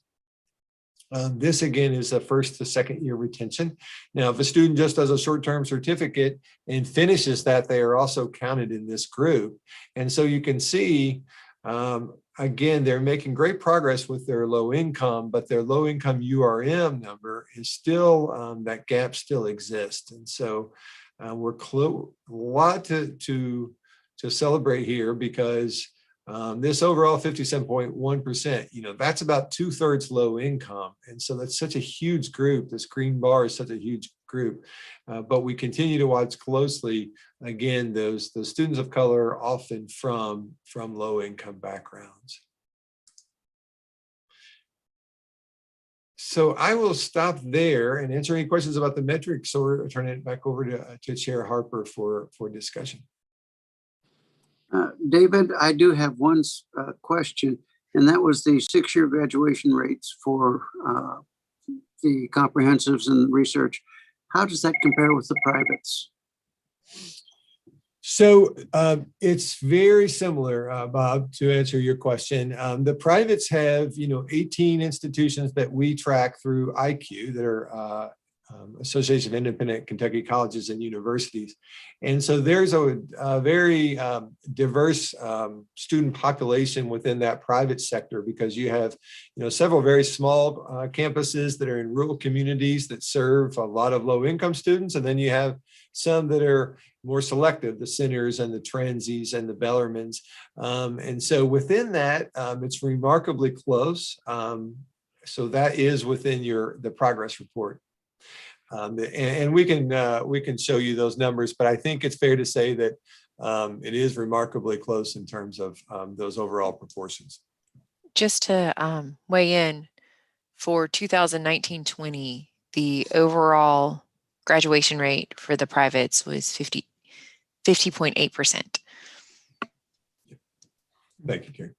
[SPEAKER 3] this again is a 1st to 2nd-year retention. Now, if a student just does a short-term certificate and finishes that, they are also counted in this group. And so you can see, again, they're making great progress with their low income, but their low income URM number is still, that gap still exists. And so we're a lot to celebrate here because this overall 57.1%, that's about 2/3 low income. And so that's such a huge group. This green bar is such a huge group, but we continue to watch closely, again, those students of color, often from low income backgrounds. So I will stop there and answer any questions about the metrics, or turn it back over to Chair Harper for discussion.
[SPEAKER 4] David, I do have one question, and that was the 6-year graduation rates for the comprehensives and research. How does that compare with the privates?
[SPEAKER 3] So it's very similar, Bob, to answer your question. The privates have, 18 institutions that we track through IQ that are Association of Independent Kentucky Colleges and Universities. And so there's a very diverse student population within that private sector, because you have, several very small campuses that are in rural communities that serve a lot of low income students. And then you have some that are more selective, the Centers and the Transies and the Bellarmins. And so within that, it's remarkably close. So that is within the progress report. And we can show you those numbers, but I think it's fair to say that it is remarkably close in terms of those overall proportions.
[SPEAKER 7] Just to weigh in, for 2019-20, the overall graduation rate for the privates was 50.8%.
[SPEAKER 3] Thank you, Karen.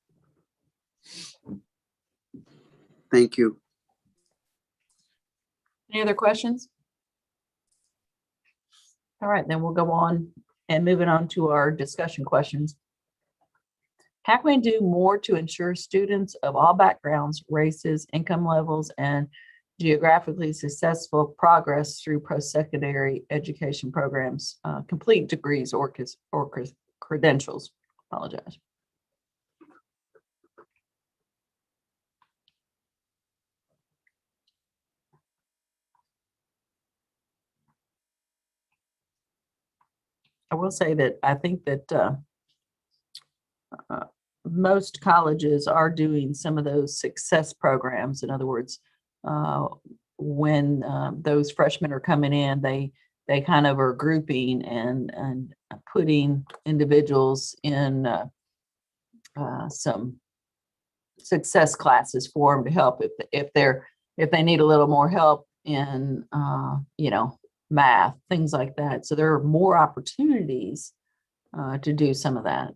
[SPEAKER 4] Thank you.
[SPEAKER 1] Any other questions? All right, then we'll go on and moving on to our discussion questions. How can we do more to ensure students of all backgrounds, races, income levels, and geographically successful progress through post-secondary education programs, complete degrees or credentials? Apologize. I will say that I think that most colleges are doing some of those success programs. In other words, when those freshmen are coming in, they kind of are grouping and putting individuals in some success classes for them to help if they need a little more help in math, things like that. So there are more opportunities to do some of that.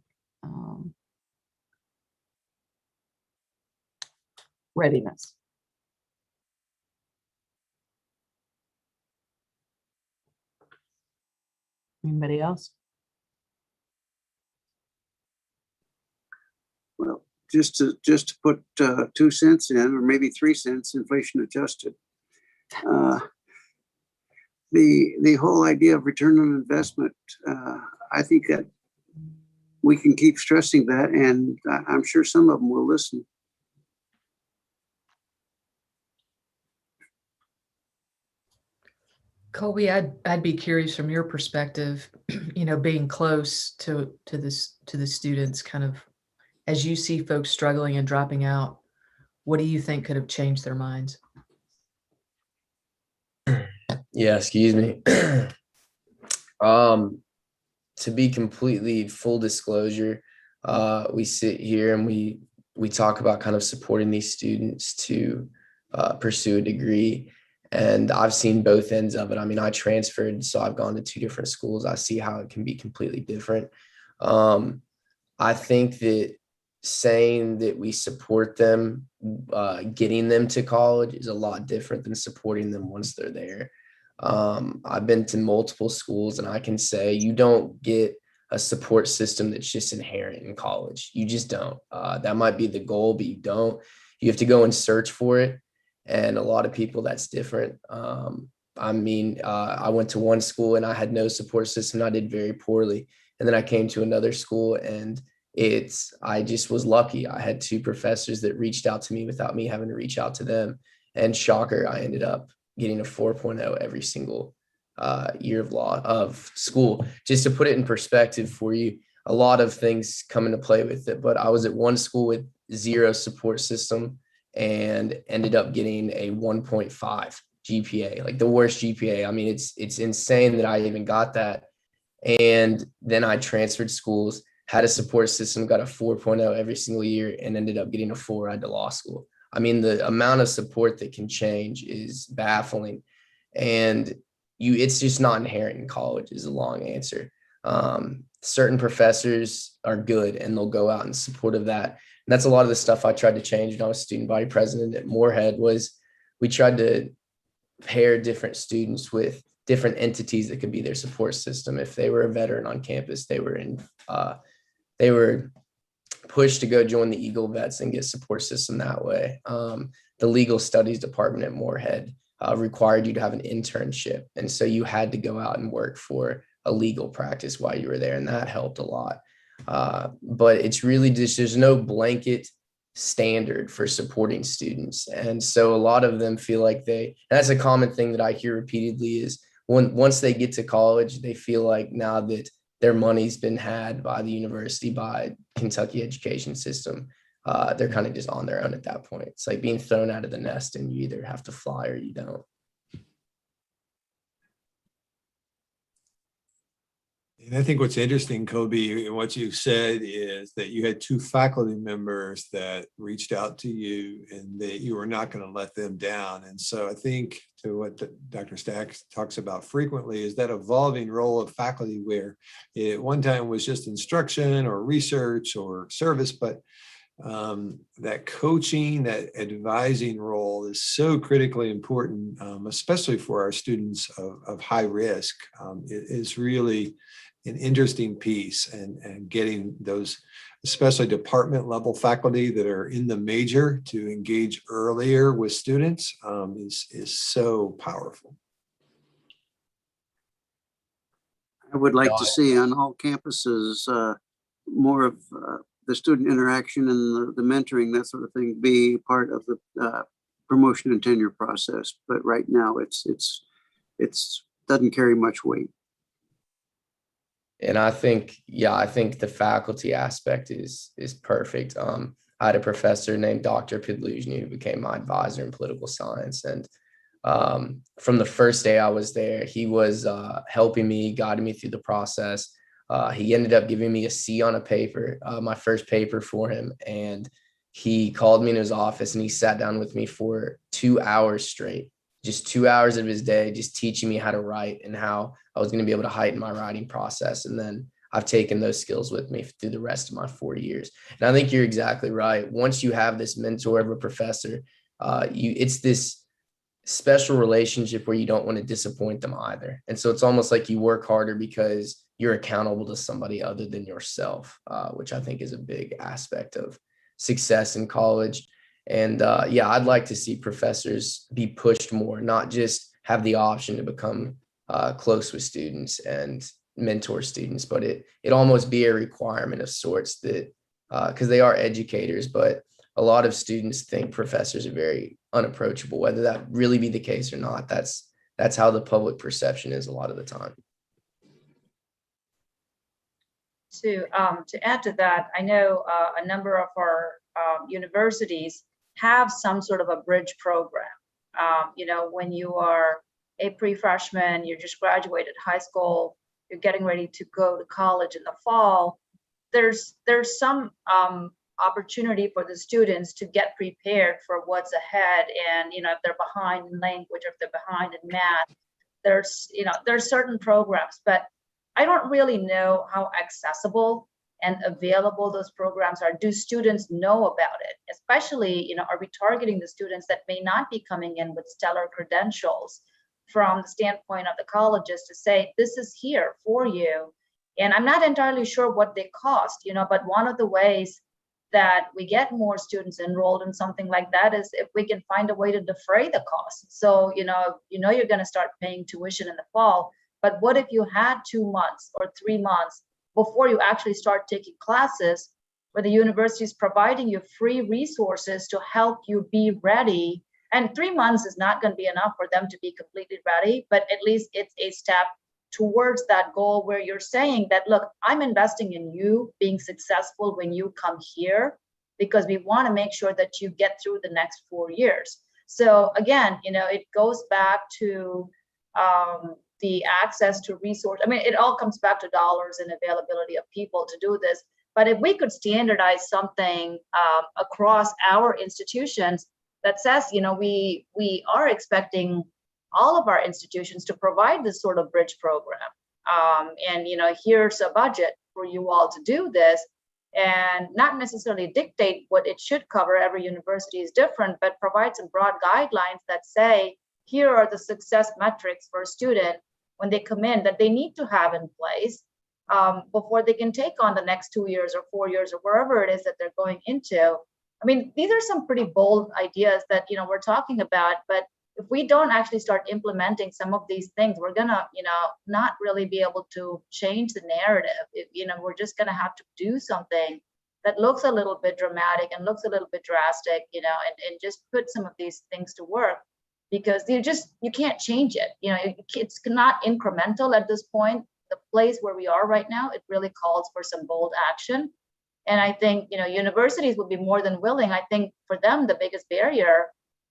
[SPEAKER 1] Readiness. Anybody else?
[SPEAKER 4] Well, just to put 2 cents in, or maybe 3 cents, inflation adjusted. The whole idea of return on investment, I think that we can keep stressing that, and I'm sure some of them will listen.
[SPEAKER 5] Colby, I'd be curious from your perspective, being close to the students, kind of as you see folks struggling and dropping out, what do you think could have changed their minds?
[SPEAKER 8] Yeah, excuse me. To be completely full disclosure, we sit here and we talk about kind of supporting these students to pursue a degree. And I've seen both ends of it. I mean, I transferred, so I've gone to 2 different schools. I see how it can be completely different. I think that saying that we support them, getting them to college is a lot different than supporting them once they're there. I've been to multiple schools, and I can say you don't get a support system that's just inherent in college. You just don't. That might be the goal, but you don't. You have to go and search for it. And a lot of people, that's different. I went to one school and I had no support system. I did very poorly. And then I came to another school, and I just was lucky. I had 2 professors that reached out to me without me having to reach out to them. And shocker, I ended up getting a 4.0 every single year of school. Just to put it in perspective for you, a lot of things come into play with it. But I was at one school with 0 support system and ended up getting a 1.5 GPA, like the worst GPA. I mean, it's insane that I even got that. And then I transferred schools, had a support system, got a 4.0 every single year, and ended up getting a 4 right to law school. I mean, the amount of support that can change is baffling. And it's just not inherent in college is a long answer. Certain professors are good and they'll go out in support of that. And that's a lot of the stuff I tried to change when I was student body president at Moorhead. Was we tried to pair different students with different entities that could be their support system. If they were a veteran on campus, they were pushed to go join the Eagle Vets and get support system that way. The legal studies department at Moorhead required you to have an internship. And so you had to go out and work for a legal practice while you were there. And that helped a lot. But it's really just, there's no blanket standard for supporting students. And so a lot of them feel like that's a common thing that I hear repeatedly is once they get to college, they feel like now that their money's been had by the university, by Kentucky education system, they're kind of just on their own at that point. It's like being thrown out of the nest and you either have to fly or you don't.
[SPEAKER 3] And I think what's interesting, Kobe, and what you've said is that you had 2 faculty members that reached out to you and that you were not going to let them down. And so I think to what Dr. Stack talks about frequently is that evolving role of faculty where it at one time was just instruction or research or service, but that coaching, that advising role is so critically important, especially for our students of high risk. It is really an interesting piece, and getting those, especially department level faculty that are in the major to engage earlier with students is so powerful.
[SPEAKER 4] I would like to see on all campuses more of the student interaction and the mentoring, that sort of thing, be part of the promotion and tenure process. But right now, it's doesn't carry much weight.
[SPEAKER 8] And I think the faculty aspect is perfect. I had a professor named Dr. Pidluzny who became my advisor in political science. And from the first day I was there, he was helping me, guiding me through the process. He ended up giving me a C on a paper, my first paper for him. And he called me in his office and he sat down with me for 2 hours straight, just 2 hours of his day, just teaching me how to write and how I was going to be able to heighten my writing process. And then I've taken those skills with me through the rest of my 4 years. And I think you're exactly right. Once you have this mentor of a professor, it's this special relationship where you don't want to disappoint them either. And so it's almost like you work harder because you're accountable to somebody other than yourself, which I think is a big aspect of success in college. And I'd like to see professors be pushed more, not just have the option to become close with students and mentor students, but it almost be a requirement of sorts that because they are educators, but a lot of students think professors are very unapproachable. Whether that really be the case or not, that's how the public perception is a lot of the time.
[SPEAKER 6] To add to that, I know a number of our universities have some sort of a bridge program. When you are a pre-freshman, you just graduated high school, you're getting ready to go to college in the fall, there's some opportunity for the students to get prepared for what's ahead. And if they're behind in language or if they're behind in math, there's certain programs, but I don't really know how accessible and available those programs are. Do students know about it? Especially, are we targeting the students that may not be coming in with stellar credentials from the standpoint of the colleges to say, this is here for you. And I'm not entirely sure what they cost, but one of the ways that we get more students enrolled in something like that is if we can find a way to defray the cost. So, you're going to start paying tuition in the fall, but what if you had 2 months or 3 months before you actually start taking classes where the university is providing you free resources to help you be ready? And 3 months is not going to be enough for them to be completely ready, but at least it's a step towards that goal where you're saying that, look, I'm investing in you being successful when you come here, because we want to make sure that you get through the next 4 years. So again, it goes back to the access to resource. I mean, it all comes back to dollars and availability of people to do this. But if we could standardize something across our institutions that says, we are expecting all of our institutions to provide this sort of bridge program. And here's a budget for you all to do this, and not necessarily dictate what it should cover. Every university is different, but provide some broad guidelines that say, here are the success metrics for a student when they come in that they need to have in place before they can take on the next 2 years or 4 years or wherever it is that they're going into. I mean, these are some pretty bold ideas that, we're talking about, but if we don't actually start implementing some of these things, we're gonna, not really be able to change the narrative. We're just gonna have to do something that looks a little bit dramatic and looks a little bit drastic, and just put some of these things to work, because you can't change it. It's not incremental at this point. The place where we are right now, it really calls for some bold action. And I think, universities would be more than willing. I think for them, the biggest barrier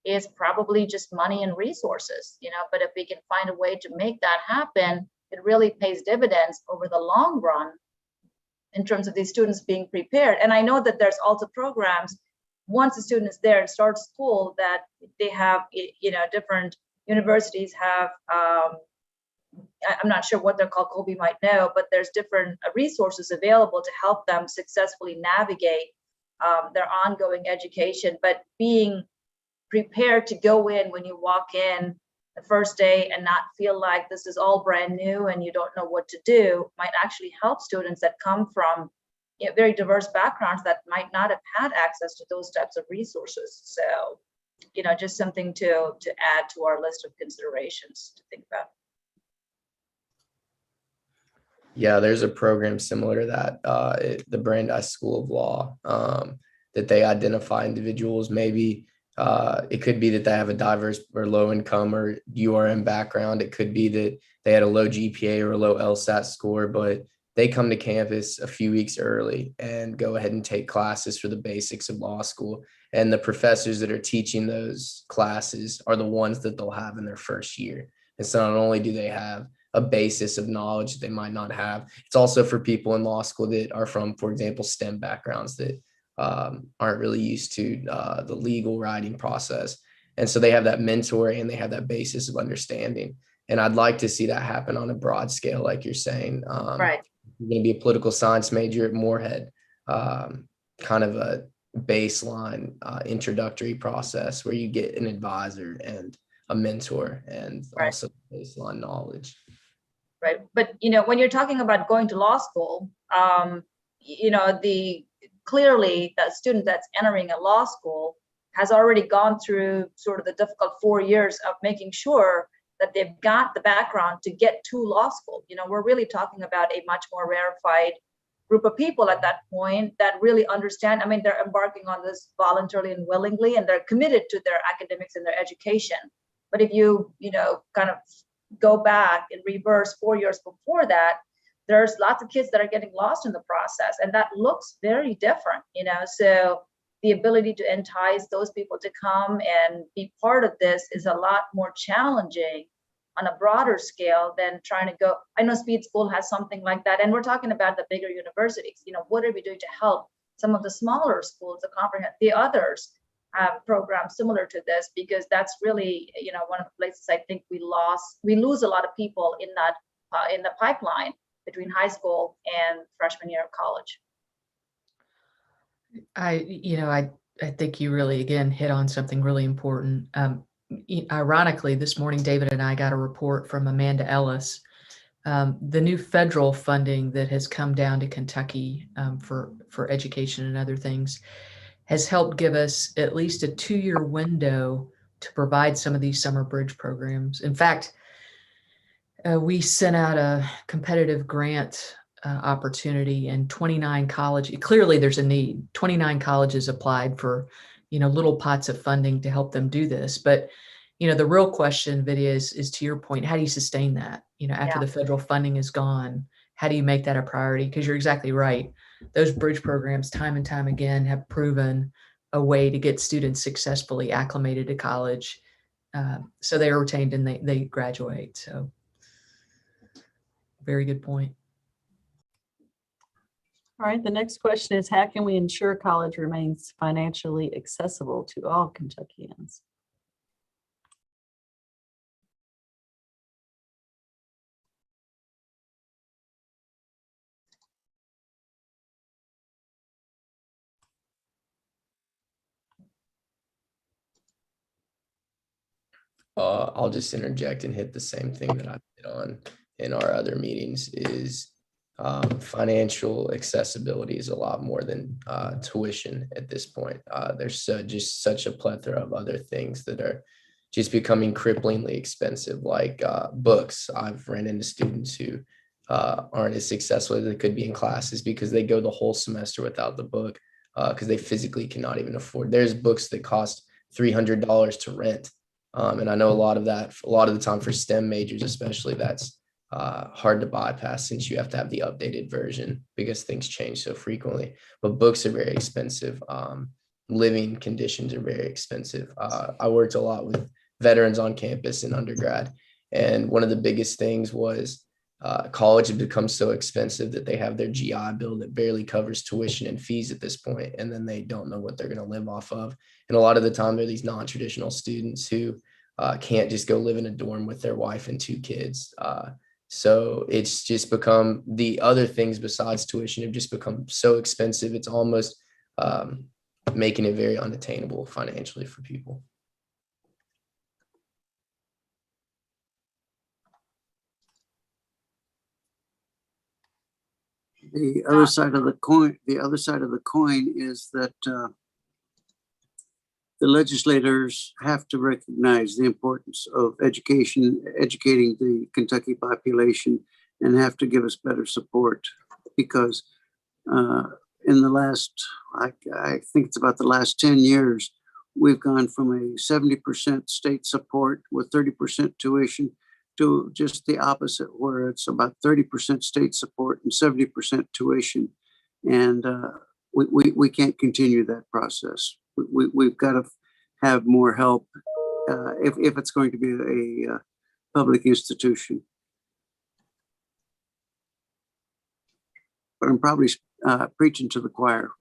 [SPEAKER 6] is probably just money and resources, but if we can find a way to make that happen, it really pays dividends over the long run in terms of these students being prepared. And I know that there's also programs, once the student is there and starts school, that they have, different universities have, I'm not sure what they're called, Colby might know, but there's different resources available to help them successfully navigate their ongoing education. But being prepared to go in when you walk in the first day and not feel like this is all brand new and you don't know what to do might actually help students that come from very diverse backgrounds that might not have had access to those types of resources. So, just something to add to our list of considerations to think about.
[SPEAKER 8] Yeah, there's a program similar to that, the Brandeis School of Law, that they identify individuals. Maybe it could be that they have a diverse or low income or URM background. It could be that they had a low GPA or a low LSAT score, but they come to campus a few weeks early and go ahead and take classes for the basics of law school. And the professors that are teaching those classes are the ones that they'll have in their first year. And so not only do they have a basis of knowledge that they might not have, it's also for people in law school that are from, for example, STEM backgrounds that aren't really used to the legal writing process. And so they have that mentor and they have that basis of understanding. And I'd like to see that happen on a broad scale, like you're saying.
[SPEAKER 6] Right.
[SPEAKER 8] You're going to be a political science major at Moorhead, kind of a baseline introductory process where you get an advisor and a mentor and
[SPEAKER 6] Right.
[SPEAKER 8] also baseline knowledge.
[SPEAKER 6] Right. But, when you're talking about going to law school, clearly the student that's entering a law school has already gone through sort of the difficult 4 years of making sure that they've got the background to get to law school. We're really talking about a much more rarefied group of people at that point that really understand. I mean, they're embarking on this voluntarily and willingly, and they're committed to their academics and their education. But if you, kind of go back in reverse 4 years before that, there's lots of kids that are getting lost in the process, and that looks very different, so the ability to entice those people to come and be part of this is a lot more challenging on a broader scale than trying to go. I know Speed School has something like that, and we're talking about the bigger universities. What are we doing to help some of the smaller schools to comprehend the others have programs similar to this, because that's really, one of the places I think we lose a lot of people in that in the pipeline between high school and freshman year of college.
[SPEAKER 5] I think you really, again, hit on something really important. Ironically, this morning, David and I got a report from Amanda Ellis, the new federal funding that has come down to Kentucky for education and other things has helped give us at least a 2-year window to provide some of these summer bridge programs. In fact, we sent out a competitive grant opportunity, and 29 colleges, clearly there's a need. 29 colleges applied for, little pots of funding to help them do this. But, the real question, Vidya, is to your point, how do you sustain that? After the federal funding is gone, how do you make that a priority? Because you're exactly right. Those bridge programs, time and time again, have proven a way to get students successfully acclimated to college. So they are retained and they graduate. So very good point.
[SPEAKER 1] All right, the next question is, how can we ensure college remains financially accessible to all Kentuckians?
[SPEAKER 8] I'll just interject and hit the same thing that I hit on. in our other meetings is financial accessibility is a lot more than tuition at this point. There's just such a plethora of other things that are just becoming cripplingly expensive, like books. I've ran into students who aren't as successful as they could be in classes because they go the whole semester without the book because they physically cannot even afford. There's books that cost $300 to rent. And I know a lot of the time for STEM majors, especially, that's hard to bypass since you have to have the updated version because things change so frequently. But books are very expensive. Living conditions are very expensive. I worked a lot with veterans on campus in undergrad. And one of the biggest things was college had become so expensive that they have their GI Bill that barely covers tuition and fees at this point, and then they don't know what they're going to live off of. And a lot of the time, they're these non-traditional students who can't just go live in a dorm with their wife and 2 kids. So it's just become, the other things besides tuition have just become so expensive. It's almost making it very unattainable financially for people.
[SPEAKER 4] The other side of the coin, is that the legislators have to recognize the importance of educating the Kentucky population, and have to give us better support, because in the last, I think it's about the last 10 years, we've gone from a 70% state support with 30% tuition to just the opposite, where it's about 30% state support and 70% tuition. And we can't continue that process. We've got to have more help if it's going to be a public institution. But I'm probably preaching to the choir.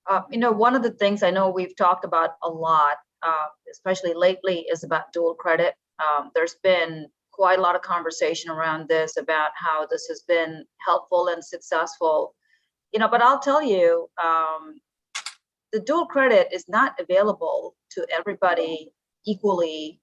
[SPEAKER 6] One of the things I know we've talked about a lot, especially lately, is about dual credit. There's been quite a lot of conversation around this, about how this has been helpful and successful. But I'll tell you, the dual credit is not available to everybody equally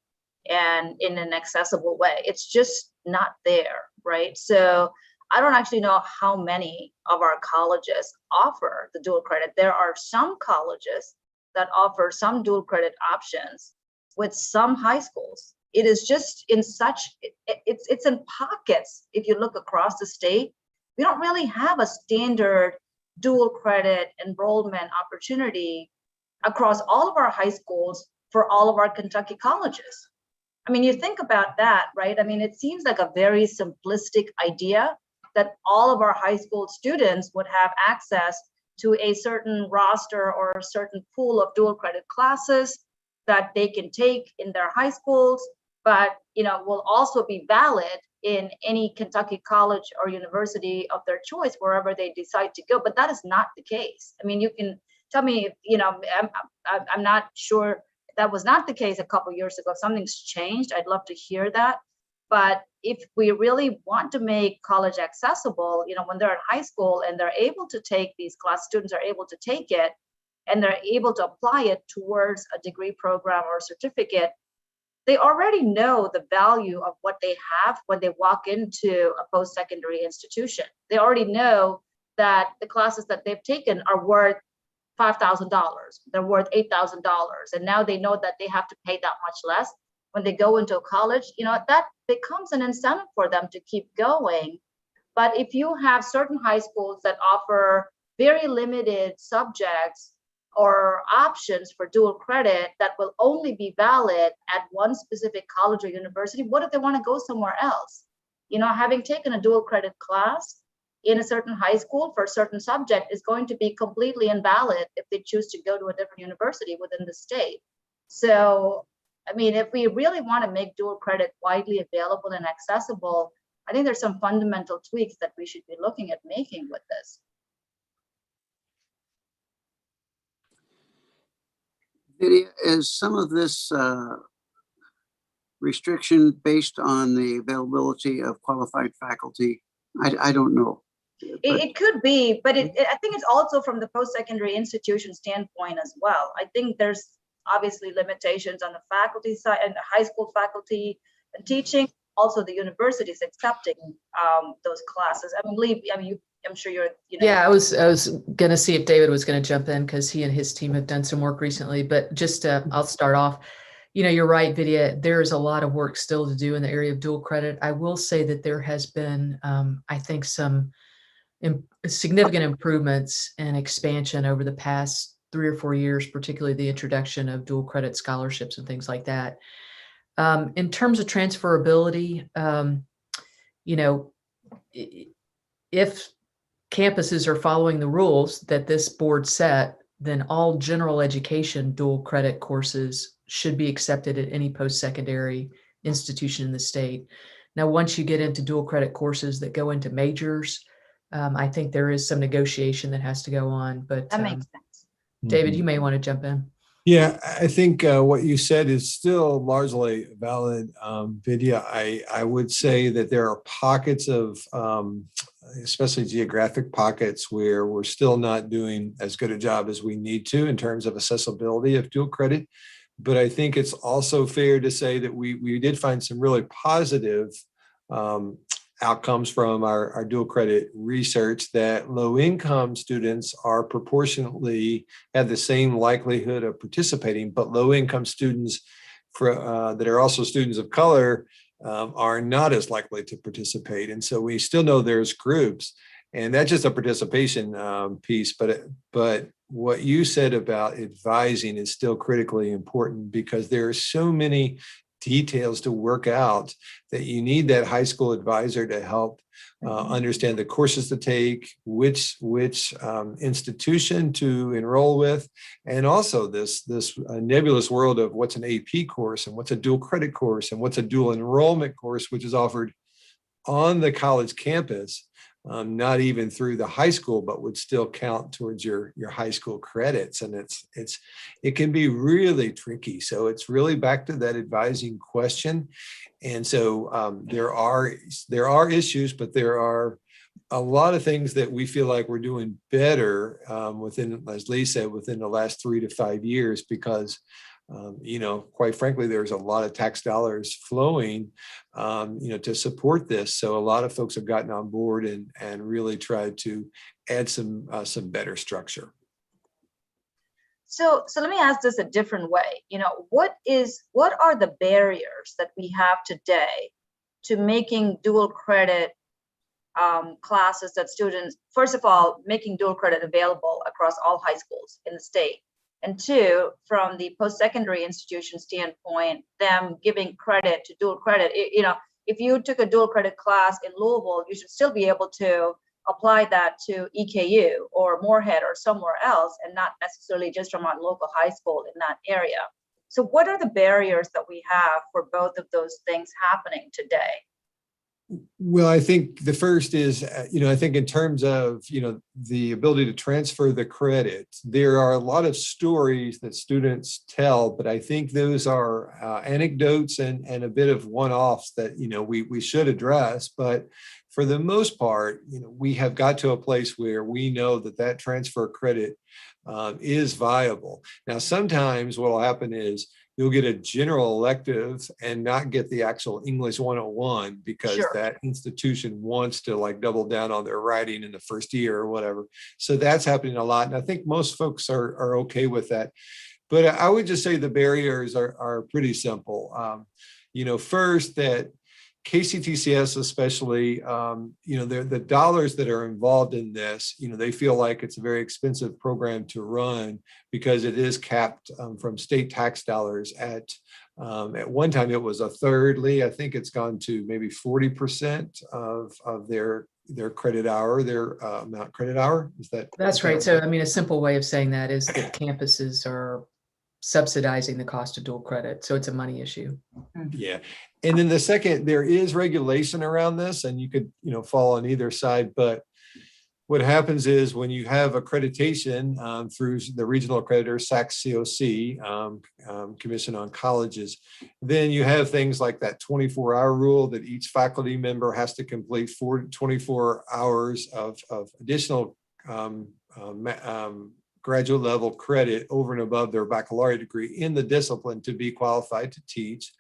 [SPEAKER 6] and in an accessible way. It's just not there, right? So I don't actually know how many of our colleges offer the dual credit. There are some colleges that offer some dual credit options with some high schools. It is just in such, it's in pockets. If you look across the state, we don't really have a standard dual credit enrollment opportunity across all of our high schools for all of our Kentucky colleges. I mean, you think about that, right? I mean, it seems like a very simplistic idea that all of our high school students would have access to a certain roster or a certain pool of dual credit classes that they can take in their high schools, but will also be valid in any Kentucky college or university of their choice, wherever they decide to go. But that is not the case. I mean, you can tell me, I'm not sure that was not the case a couple of years ago. If something's changed, I'd love to hear that. But if we really want to make college accessible, when they're in high school and they're able to take these class, students are able to take it and they're able to apply it towards a degree program or a certificate, they already know the value of what they have when they walk into a post-secondary institution. They already know that the classes that they've taken are worth $5,000. They're worth $8,000. And now they know that they have to pay that much less when they go into a college. That becomes an incentive for them to keep going. But if you have certain high schools that offer very limited subjects or options for dual credit that will only be valid at one specific college or university, what if they want to go somewhere else? Having taken a dual credit class in a certain high school for a certain subject is going to be completely invalid if they choose to go to a different university within the state. So, I mean, if we really want to make dual credit widely available and accessible, I think there's some fundamental tweaks that we should be looking at making with this.
[SPEAKER 4] Is some of this restriction based on the availability of qualified faculty? I don't know.
[SPEAKER 6] It could be, but I think it's also from the post-secondary institution standpoint as well. I think there's obviously limitations on the faculty side and the high school faculty and teaching. Also, the universities accepting those classes. I mean, Lee, I'm sure you're,
[SPEAKER 5] Yeah, I was going to see if David was going to jump in because he and his team have done some work recently. But just I'll start off. You're right, Vidya. There is a lot of work still to do in the area of dual credit. I will say that there has been, I think, some significant improvements and expansion over the past 3 or 4 years, particularly the introduction of dual credit scholarships and things like that. In terms of transferability, if campuses are following the rules that this board set, then all general education dual credit courses should be accepted at any post-secondary institution in the state. Now, once you get into dual credit courses that go into majors, I think there is some negotiation that has to go on. But
[SPEAKER 6] that makes sense.
[SPEAKER 5] David, you may want to jump in.
[SPEAKER 3] Yeah, I think what you said is still largely valid, Vidya. I would say that there are pockets of, especially geographic pockets, where we're still not doing as good a job as we need to in terms of accessibility of dual credit. But I think it's also fair to say that we did find some really positive outcomes from our dual credit research, that low income students are proportionately have the same likelihood of participating, but low income students that are also students of color are not as likely to participate. And so we still know there's groups, and that's just a participation piece. But what you said about advising is still critically important, because there are so many details to work out that you need that high school advisor to help understand the courses to take, which institution to enroll with, and also this nebulous world of what's an AP course and what's a dual credit course and what's a dual enrollment course, which is offered on the college campus, not even through the high school, but would still count towards your high school credits. And it can be really tricky. So it's really back to that advising question. And so there are issues, but there are a lot of things that we feel like we're doing better within, as Lee said, within the last 3 to 5 years, because quite frankly, there's a lot of tax dollars flowing, to support this. So a lot of folks have gotten on board and really tried to add some better structure.
[SPEAKER 6] So let me ask this a different way. What are the barriers that we have today to making dual credit classes that students, first of all, making dual credit available across all high schools in the state? And 2, from the post-secondary institution standpoint, them giving credit to dual credit. If you took a dual credit class in Louisville, you should still be able to apply that to EKU or Moorhead or somewhere else, and not necessarily just from our local high school in that area. So what are the barriers that we have for both of those things happening today?
[SPEAKER 3] Well, I think the first is, I think in terms of, the ability to transfer the credit, there are a lot of stories that students tell, but I think those are anecdotes and a bit of one-offs that, we should address. But for the most part, we have got to a place where we know that transfer credit is viable. Now, sometimes what will happen is you'll get a general elective and not get the actual English 101 because
[SPEAKER 6] Sure.
[SPEAKER 3] that institution wants to double down on their writing in the first year or whatever. So that's happening a lot. And I think most folks are okay with that. But I would just say the barriers are pretty simple. First, that KCTCS especially, the dollars that are involved in this, they feel like it's a very expensive program to run because it is capped from state tax dollars at one time it was a third. Lee, I think it's gone to maybe 40% of their credit hour, their amount credit hour.
[SPEAKER 5] That's right. So, a simple way of saying that is that campuses are subsidizing the cost of dual credit. So it's a money issue.
[SPEAKER 3] Yeah. And then the second, there is regulation around this, and you could, fall on either side. But what happens is when you have accreditation through the regional accreditor, SAC-COC, Commission on Colleges, then you have things like that 24-hour rule that each faculty member has to complete 24 hours of additional graduate level credit over and above their baccalaureate degree in the discipline to be qualified to teach.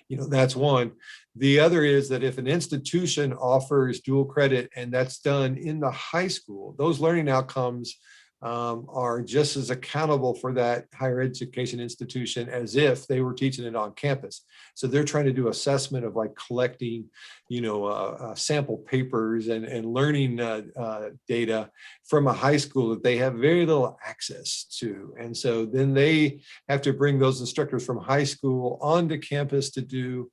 [SPEAKER 3] That's one. The other is that if an institution offers dual credit and that's done in the high school, those learning outcomes are just as accountable for that higher education institution as if they were teaching it on campus. So they're trying to do assessment of like collecting, sample papers and learning data from a high school that they have very little access to. And so then they have to bring those instructors from high school onto campus to do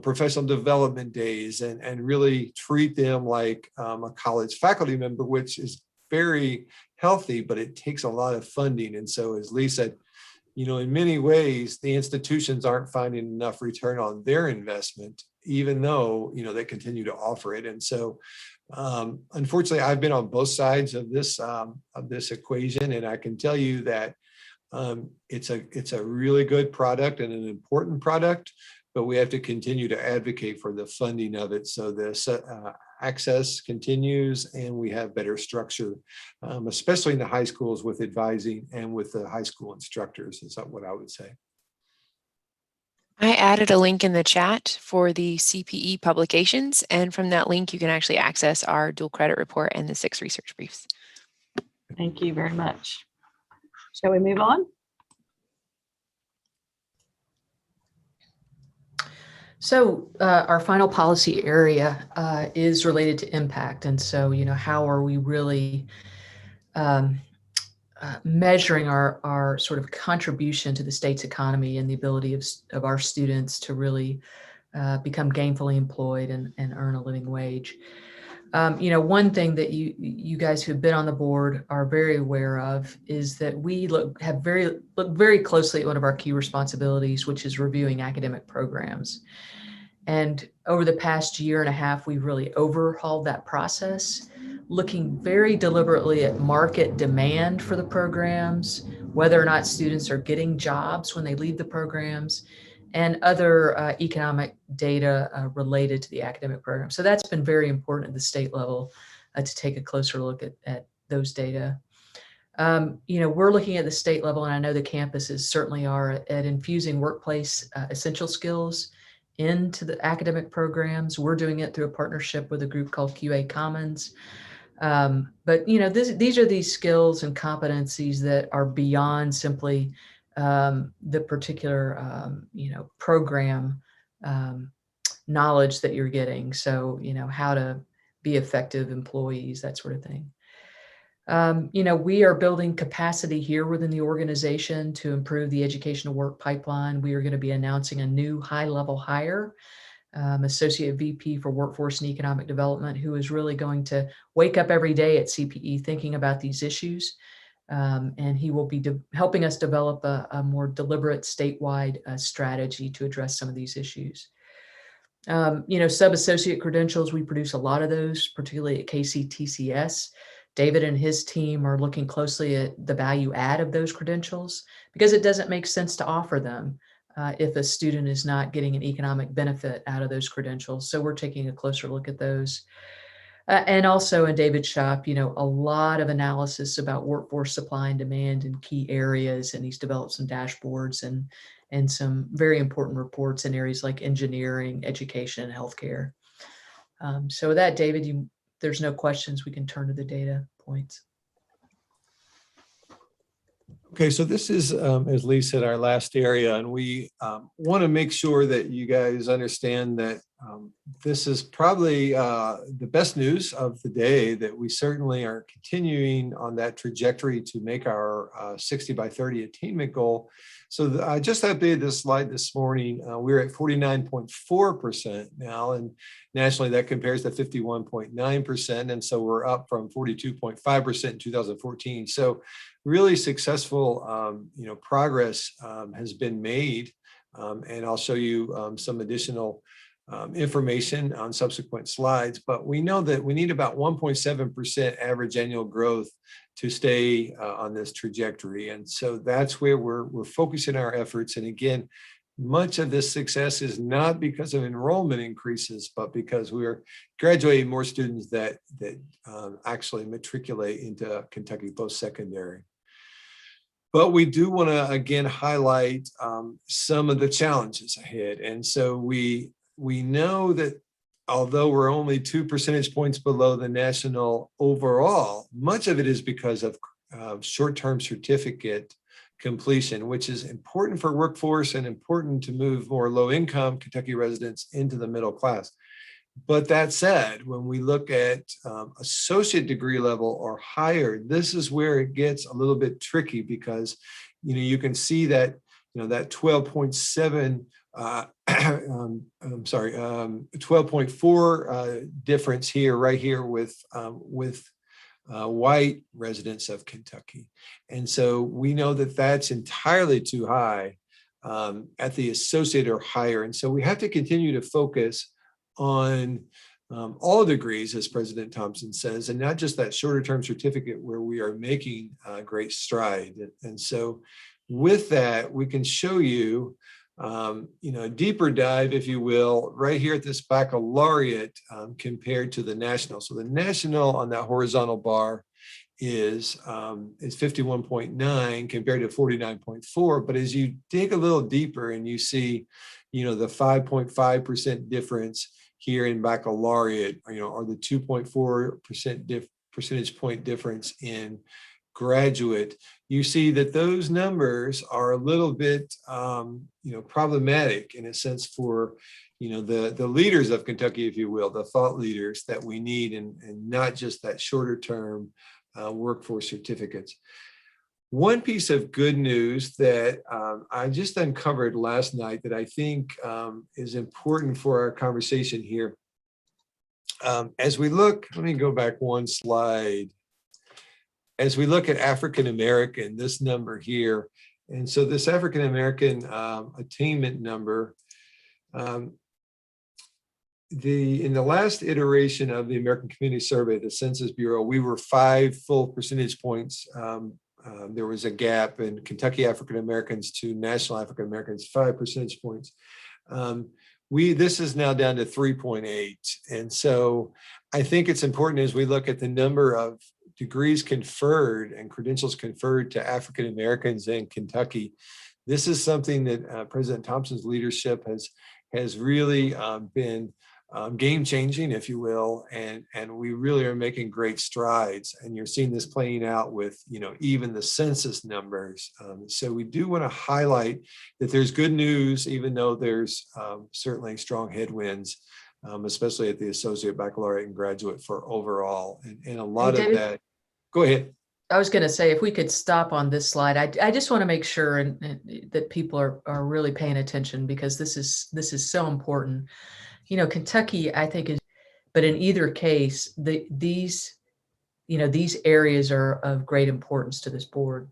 [SPEAKER 3] professional development days and really treat them like a college faculty member, which is very healthy, but it takes a lot of funding. And so, as Lee said, in many ways, the institutions aren't finding enough return on their investment, even though, they continue to offer it. And so, unfortunately, I've been on both sides of this equation, and I can tell you that it's a really good product and an important product, but we have to continue to advocate for the funding of it so this access continues and we have better structure, especially in the high schools with advising and with the high school instructors is what I would say.
[SPEAKER 7] I added a link in the chat for the CPE publications, and from that link, you can actually access our dual credit report and the 6 research briefs.
[SPEAKER 1] Thank you very much. Shall we move on?
[SPEAKER 5] So our final policy area is related to impact. And so, how are we really measuring our sort of contribution to the state's economy and the ability of our students to really become gainfully employed and earn a living wage? One thing that you guys who've been on the board are very aware of is that we look very closely at one of our key responsibilities, which is reviewing academic programs. And over the past year and a half, we've really overhauled that process, looking very deliberately at market demand for the programs, whether or not students are getting jobs when they leave the programs, and other economic data related to the academic program. So that's been very important at the state level to take a closer look at those data. We're looking at the state level, and I know the campuses certainly are, at infusing workplace essential skills into the academic programs. We're doing it through a partnership with a group called QA Commons. But these are these skills and competencies that are beyond simply the particular program knowledge that you're getting. So how to be effective employees, that sort of thing. We are building capacity here within the organization to improve the educational work pipeline. We are going to be announcing a new high-level hire, Associate VP for Workforce and Economic Development, who is really going to wake up every day at CPE thinking about these issues. And he will be helping us develop a more deliberate statewide strategy to address some of these issues. Sub-associate credentials, we produce a lot of those, particularly at KCTCS. David and his team are looking closely at the value add of those credentials because it doesn't make sense to offer them if a student is not getting an economic benefit out of those credentials. So we're taking a closer look at those. And also in David's shop, a lot of analysis about workforce supply and demand in key areas. And he's developed some dashboards and some very important reports in areas like engineering, education, and healthcare. So with that, David, there's no questions. We can turn to the data points.
[SPEAKER 3] Okay, so this is, as Lee said, our last area, and we want to make sure that you guys understand that this is probably the best news of the day, that we certainly are continuing on that trajectory to make our 60 by 30 attainment goal. So I just updated this slide this morning. We're at 49.4% now, and nationally that compares to 51.9%. And so we're up from 42.5% in 2014. So really successful, progress has been made. And I'll show you some additional information on subsequent slides, but we know that we need about 1.7% average annual growth to stay on this trajectory. And so that's where we're focusing our efforts. And again, much of this success is not because of enrollment increases, but because we're graduating more students that actually matriculate into Kentucky post-secondary. But we do want to again highlight some of the challenges ahead. And so we know that although we're only 2 percentage points below the national overall, much of it is because of short-term certificate completion, which is important for workforce and important to move more low-income Kentucky residents into the middle class. But that said, when we look at associate degree level or higher, this is where it gets a little bit tricky because, you can see that, that 12.7, I'm sorry, 12.4 difference here, right here with white residents of Kentucky. And so we know that that's entirely too high at the associate or higher. And so we have to continue to focus on all degrees, as President Thompson says, and not just that shorter term certificate where we are making great stride. And so with that, we can show you, a deeper dive, if you will, right here at this baccalaureate compared to the national. So the national on that horizontal bar is 51.9 compared to 49.4. But as you dig a little deeper and you see, the 5.5% difference here in baccalaureate, or the 2.4% percentage point difference in graduate, you see that those numbers are a little bit, problematic in a sense for, the leaders of Kentucky, if you will, the thought leaders that we need, and not just that shorter term workforce certificates. One piece of good news that I just uncovered last night that I think is important for our conversation here. As we look, let me go back one slide. As we look at African American, this number here, and so this African American attainment number, in the last iteration of the American Community Survey, the Census Bureau, we were 5 full percentage points. There was a gap in Kentucky African Americans to national African Americans, 5 percentage points. This is now down to 3.8. And so I think it's important as we look at the number of degrees conferred and credentials conferred to African Americans in Kentucky. This is something that President Thompson's leadership has really been game changing, if you will, and we really are making great strides. And you're seeing this playing out with, even the census numbers. So we do want to highlight that there's good news, even though there's certainly strong headwinds, especially at the associate, baccalaureate, and graduate for overall. And a lot of that. Go ahead.
[SPEAKER 5] I was going to say, if we could stop on this slide, I just want to make sure that people are really paying attention, because this is so important. Kentucky, I think, but in either case, these areas are of great importance to this board.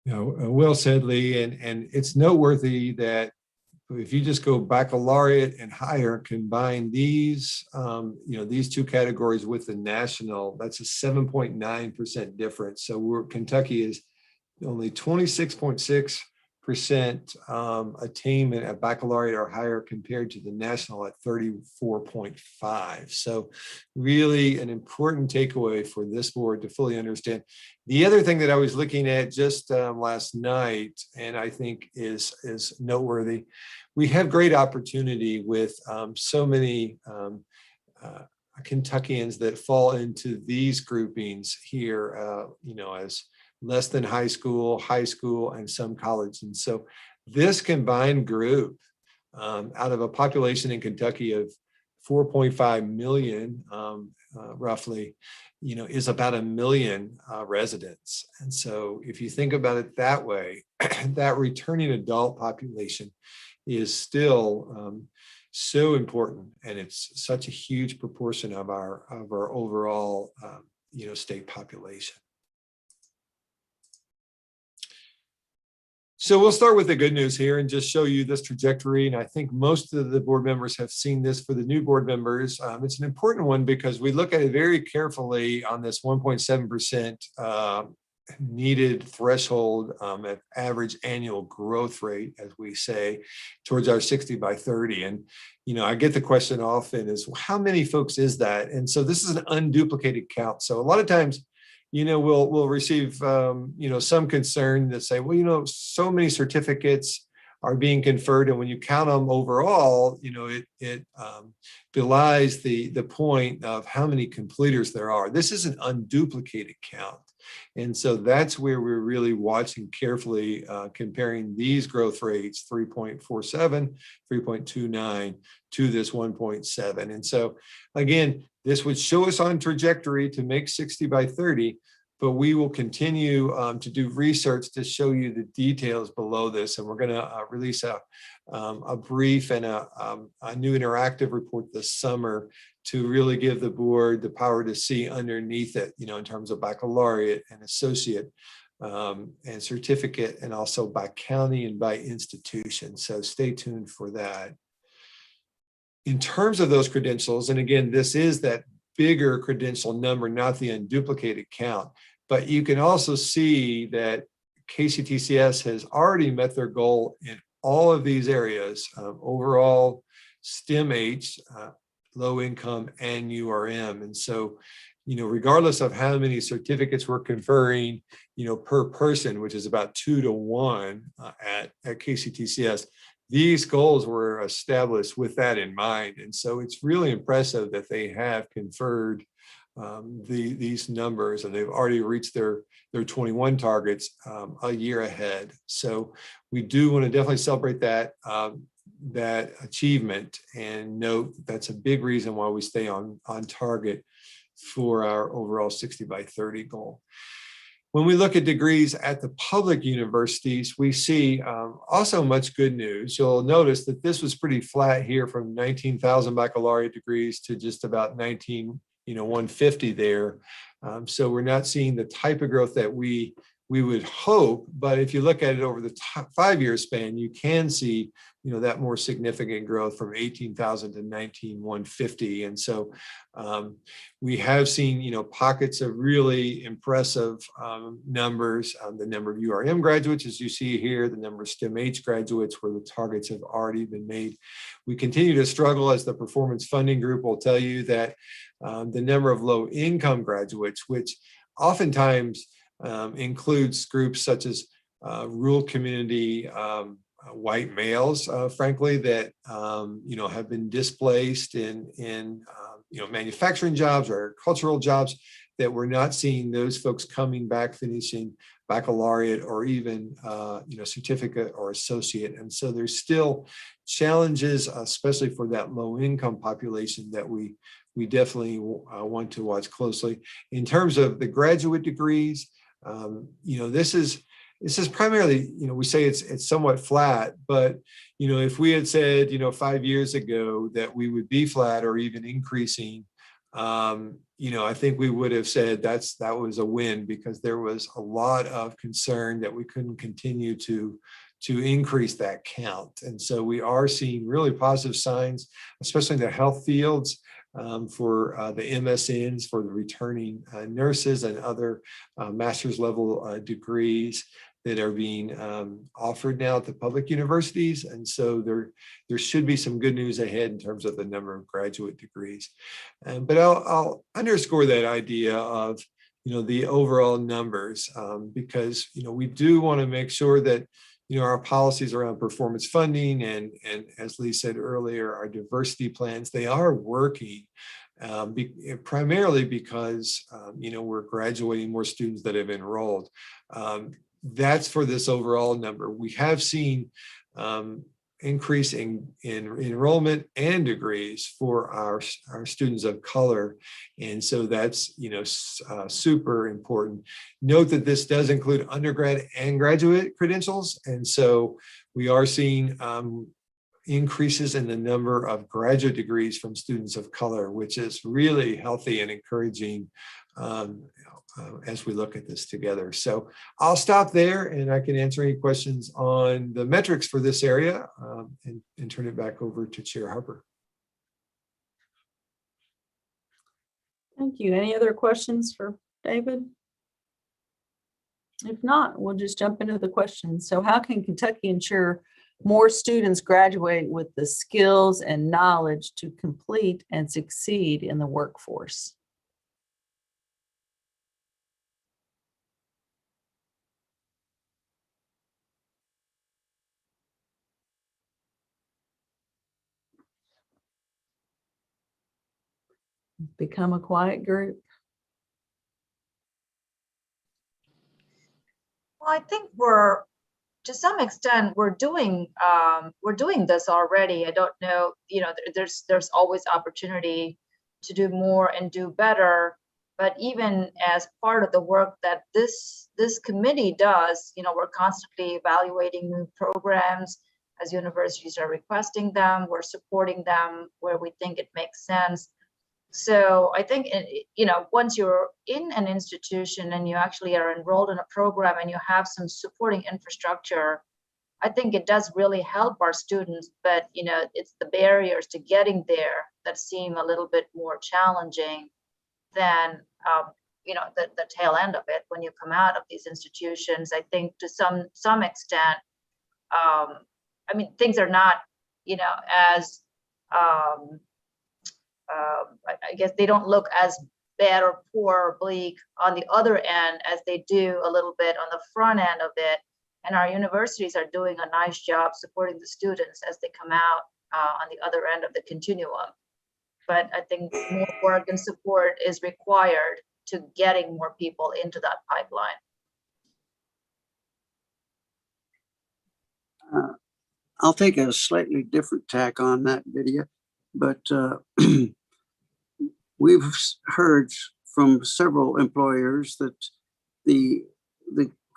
[SPEAKER 3] Well said, Lee, and it's noteworthy that if you just go baccalaureate and higher, combine these, these two categories with the national, that's a 7.9% difference. So Kentucky is only 26.6% attainment at baccalaureate or higher compared to the national at 34.5. So really an important takeaway for this board to fully understand. The other thing that I was looking at just last night, and I think is noteworthy, we have great opportunity with so many Kentuckians that fall into these groupings here, as less than high school, and some college. And so this combined group out of a population in Kentucky of 4.5 million, roughly, is about 1 million residents. And so if you think about it that way, that returning adult population is still so important. And it's such a huge proportion of our overall, state population. So we'll start with the good news here and just show you this trajectory. And I think most of the board members have seen this. For the new board members, it's an important one because we look at it very carefully on this 1.7% needed threshold at average annual growth rate, as we say, towards our 60 by 30. And, I get the question often is, how many folks is that? And so this is an unduplicated count. So a lot of times, we'll receive, some concern that say, well, so many certificates are being conferred, and when you count them overall, it belies the point of how many completers there are. This is an unduplicated count. And so that's where we're really watching carefully, comparing these growth rates, 3.47, 3.29 to this 1.7. And so again, this would show us on trajectory to make 60 by 30, but we will continue to do research to show you the details below this. And we're going to release a brief and a new interactive report this summer to really give the board the power to see underneath it, in terms of baccalaureate and associate and certificate, and also by county and by institution. So stay tuned for that. In terms of those credentials, and again, this is that bigger credential number, not the unduplicated count, but you can also see that KCTCS has already met their goal in all of these areas, overall STEM-H, low income, and URM. And so, regardless of how many certificates we're conferring, per person, which is about 2 to 1 at KCTCS, these goals were established with that in mind. And so it's really impressive that they have conferred these numbers, and they've already reached their 21 targets a year ahead. So we do want to definitely celebrate that achievement, and note that's a big reason why we stay on target for our overall 60 by 30 goal. When we look at degrees at the public universities, we see also much good news. You'll notice that this was pretty flat here, from 19,000 baccalaureate degrees to just about 150 there. So we're not seeing the type of growth that we would hope, but if you look at it over the 5-year span, you can see, that more significant growth from 18,000 to 19,150. And so we have seen, pockets of really impressive numbers. The number of URM graduates, as you see here, the number of STEM-H graduates where the targets have already been made. We continue to struggle, as the performance funding group will tell you, that the number of low income graduates, which oftentimes includes groups such as rural community white males, frankly, that have been displaced in manufacturing jobs or agricultural jobs, that we're not seeing those folks coming back finishing baccalaureate or even certificate or associate. And so there's still challenges, especially for that low income population, that we definitely want to watch closely. In terms of the graduate degrees, this is primarily, we say it's somewhat flat, but, if we had said, 5 years ago that we would be flat or even increasing, I think we would have said that was a win, because there was a lot of concern that we couldn't continue to increase that count. And so we are seeing really positive signs, especially in the health fields, for the MSNs, for the returning nurses and other master's level degrees that are being offered now at the public universities. And so there should be some good news ahead in terms of the number of graduate degrees. But I'll underscore that idea of, the overall numbers, because, we do want to make sure that, our policies around performance funding and as Lee said earlier, our diversity plans, they are working, primarily because, we're graduating more students that have enrolled. That's for this overall number. We have seen increase in enrollment and degrees for our students of color. And so that's, super important. Note that this does include undergrad and graduate credentials. And so we are seeing increases in the number of graduate degrees from students of color, which is really healthy and encouraging as we look at this together. So I'll stop there, and I can answer any questions on the metrics for this area, and turn it back over to Chair Harper.
[SPEAKER 1] Thank you. Any other questions for David? If not, we'll just jump into the questions. So how can Kentucky ensure more students graduate with the skills and knowledge to complete and succeed in the workforce? Become a quiet group.
[SPEAKER 6] Well, I think to some extent, we're doing this already. I don't know, there's always opportunity to do more and do better. But even as part of the work that this committee does, we're constantly evaluating new programs as universities are requesting them. We're supporting them where we think it makes sense. So I think, once you're in an institution and you actually are enrolled in a program and you have some supporting infrastructure, I think it does really help our students. But, it's the barriers to getting there that seem a little bit more challenging than, the tail end of it. When you come out of these institutions, I think to some extent, things are not, as, I guess they don't look as bad or poor or bleak on the other end as they do a little bit on the front end of it. And our universities are doing a nice job supporting the students as they come out on the other end of the continuum. But I think more work and support is required to getting more people into that pipeline.
[SPEAKER 4] I'll take a slightly different tack on that video, but we've heard from several employers that the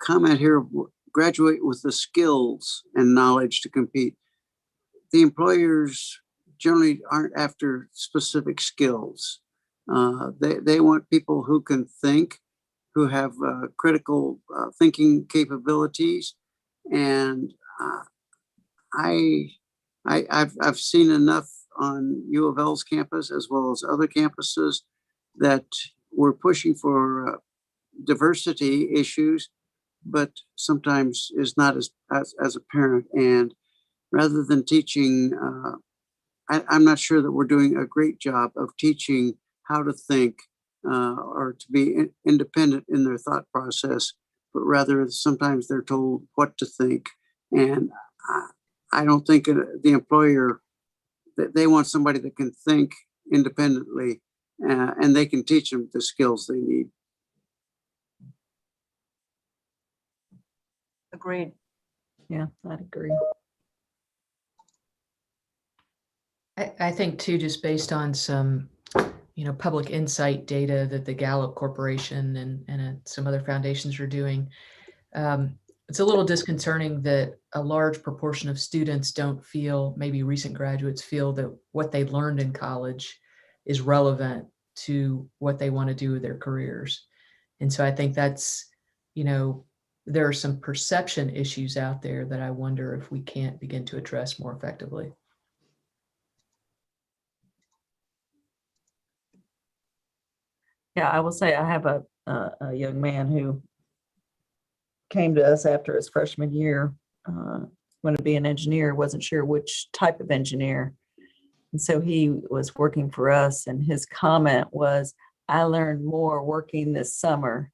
[SPEAKER 4] comment here, graduate with the skills and knowledge to compete. The employers generally aren't after specific skills. They want people who can think, who have critical thinking capabilities, and I've seen enough on U of L's campus as well as other campuses that we're pushing for diversity issues, but sometimes is not as apparent. And rather than teaching, I'm not sure that we're doing a great job of teaching how to think or to be independent in their thought process, but rather sometimes they're told what to think. And I don't think the employer, that they want somebody that can think independently and they can teach them the skills they need.
[SPEAKER 6] Agreed.
[SPEAKER 1] Yeah, I'd agree.
[SPEAKER 5] I think too, just based on some, public insight data that the Gallup Corporation and some other foundations are doing, it's a little disconcerting that a large proportion of students don't feel, maybe recent graduates feel, that what they learned in college is relevant to what they want to do with their careers. And so I think that's, there are some perception issues out there that I wonder if we can't begin to address more effectively.
[SPEAKER 1] Yeah, I will say I have a young man who came to us after his freshman year, wanted to be an engineer, wasn't sure which type of engineer. And so he was working for us, and his comment was, I learned more working this summer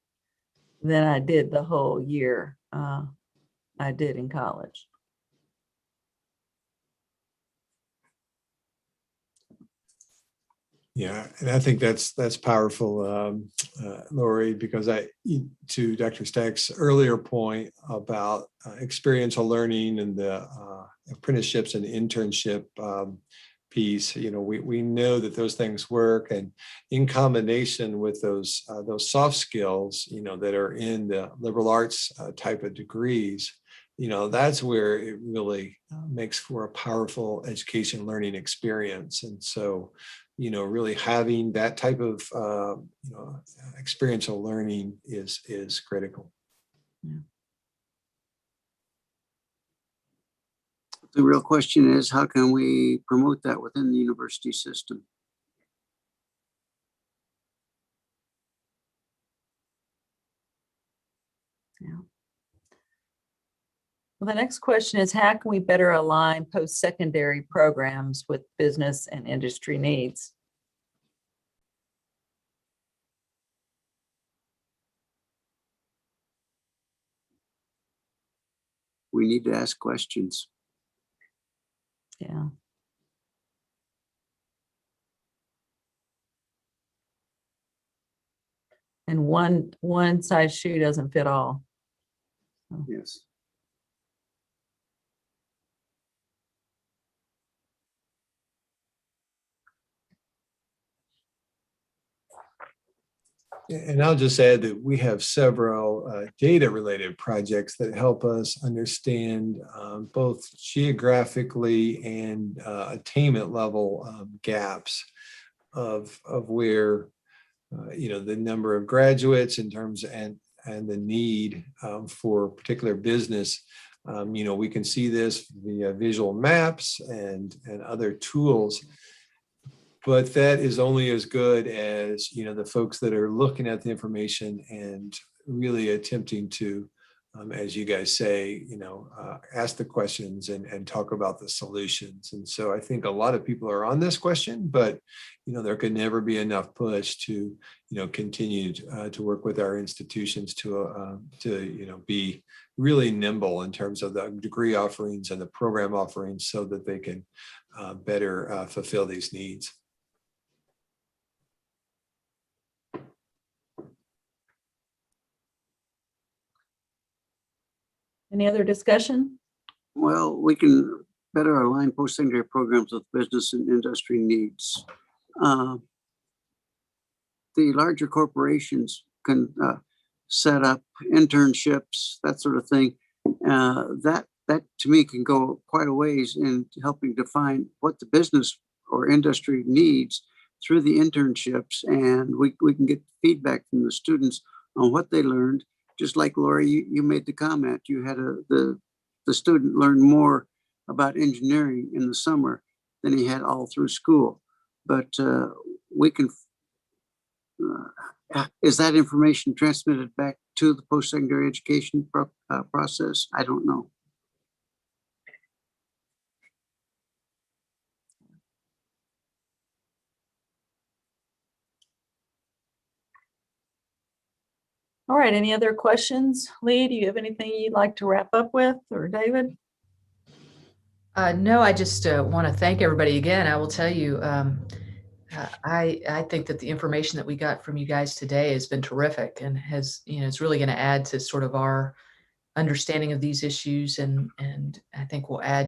[SPEAKER 1] than I did the whole year I did in college.
[SPEAKER 3] Yeah, and I think that's powerful, Lori, because to Dr. Stack's earlier point about experiential learning and the apprenticeships and internship piece, we know that those things work, and in combination with those soft skills, that are in the liberal arts type of degrees, that's where it really makes for a powerful education learning experience. And so, really having that type of, experiential learning is critical.
[SPEAKER 1] Yeah.
[SPEAKER 4] The real question is, how can we promote that within the university system?
[SPEAKER 1] Yeah. Well, the next question is, how can we better align post-secondary programs with business and industry needs?
[SPEAKER 4] We need to ask questions.
[SPEAKER 1] Yeah. And one size shoe doesn't fit all.
[SPEAKER 4] Yes.
[SPEAKER 3] And I'll just add that we have several data-related projects that help us understand both geographically and attainment level gaps of where the number of graduates in terms and the need for particular business. We can see this via visual maps and other tools. But that is only as good as, the folks that are looking at the information and really attempting to, as you guys say, ask the questions and talk about the solutions. And so I think a lot of people are on this question, but, there could never be enough push to, continue to work with our institutions to be really nimble in terms of the degree offerings and the program offerings so that they can better fulfill these needs.
[SPEAKER 1] Any other discussion?
[SPEAKER 4] Well, we can better align post-secondary programs with business and industry needs. The larger corporations can set up internships, that sort of thing. That to me can go quite a ways in helping define what the business or industry needs through the internships, and we can get feedback from the students on what they learned. Just like Lori, you made the comment, you had the student learn more about engineering in the summer than he had all through school. But we can, is that information transmitted back to the post-secondary education process? I don't know.
[SPEAKER 1] All right, any other questions? Lee, do you have anything you'd like to wrap up with, or David?
[SPEAKER 5] No, I just want to thank everybody again. I will tell you, I think that the information that we got from you guys today has been terrific and has, it's really going to add to sort of our understanding of these issues, and I think will add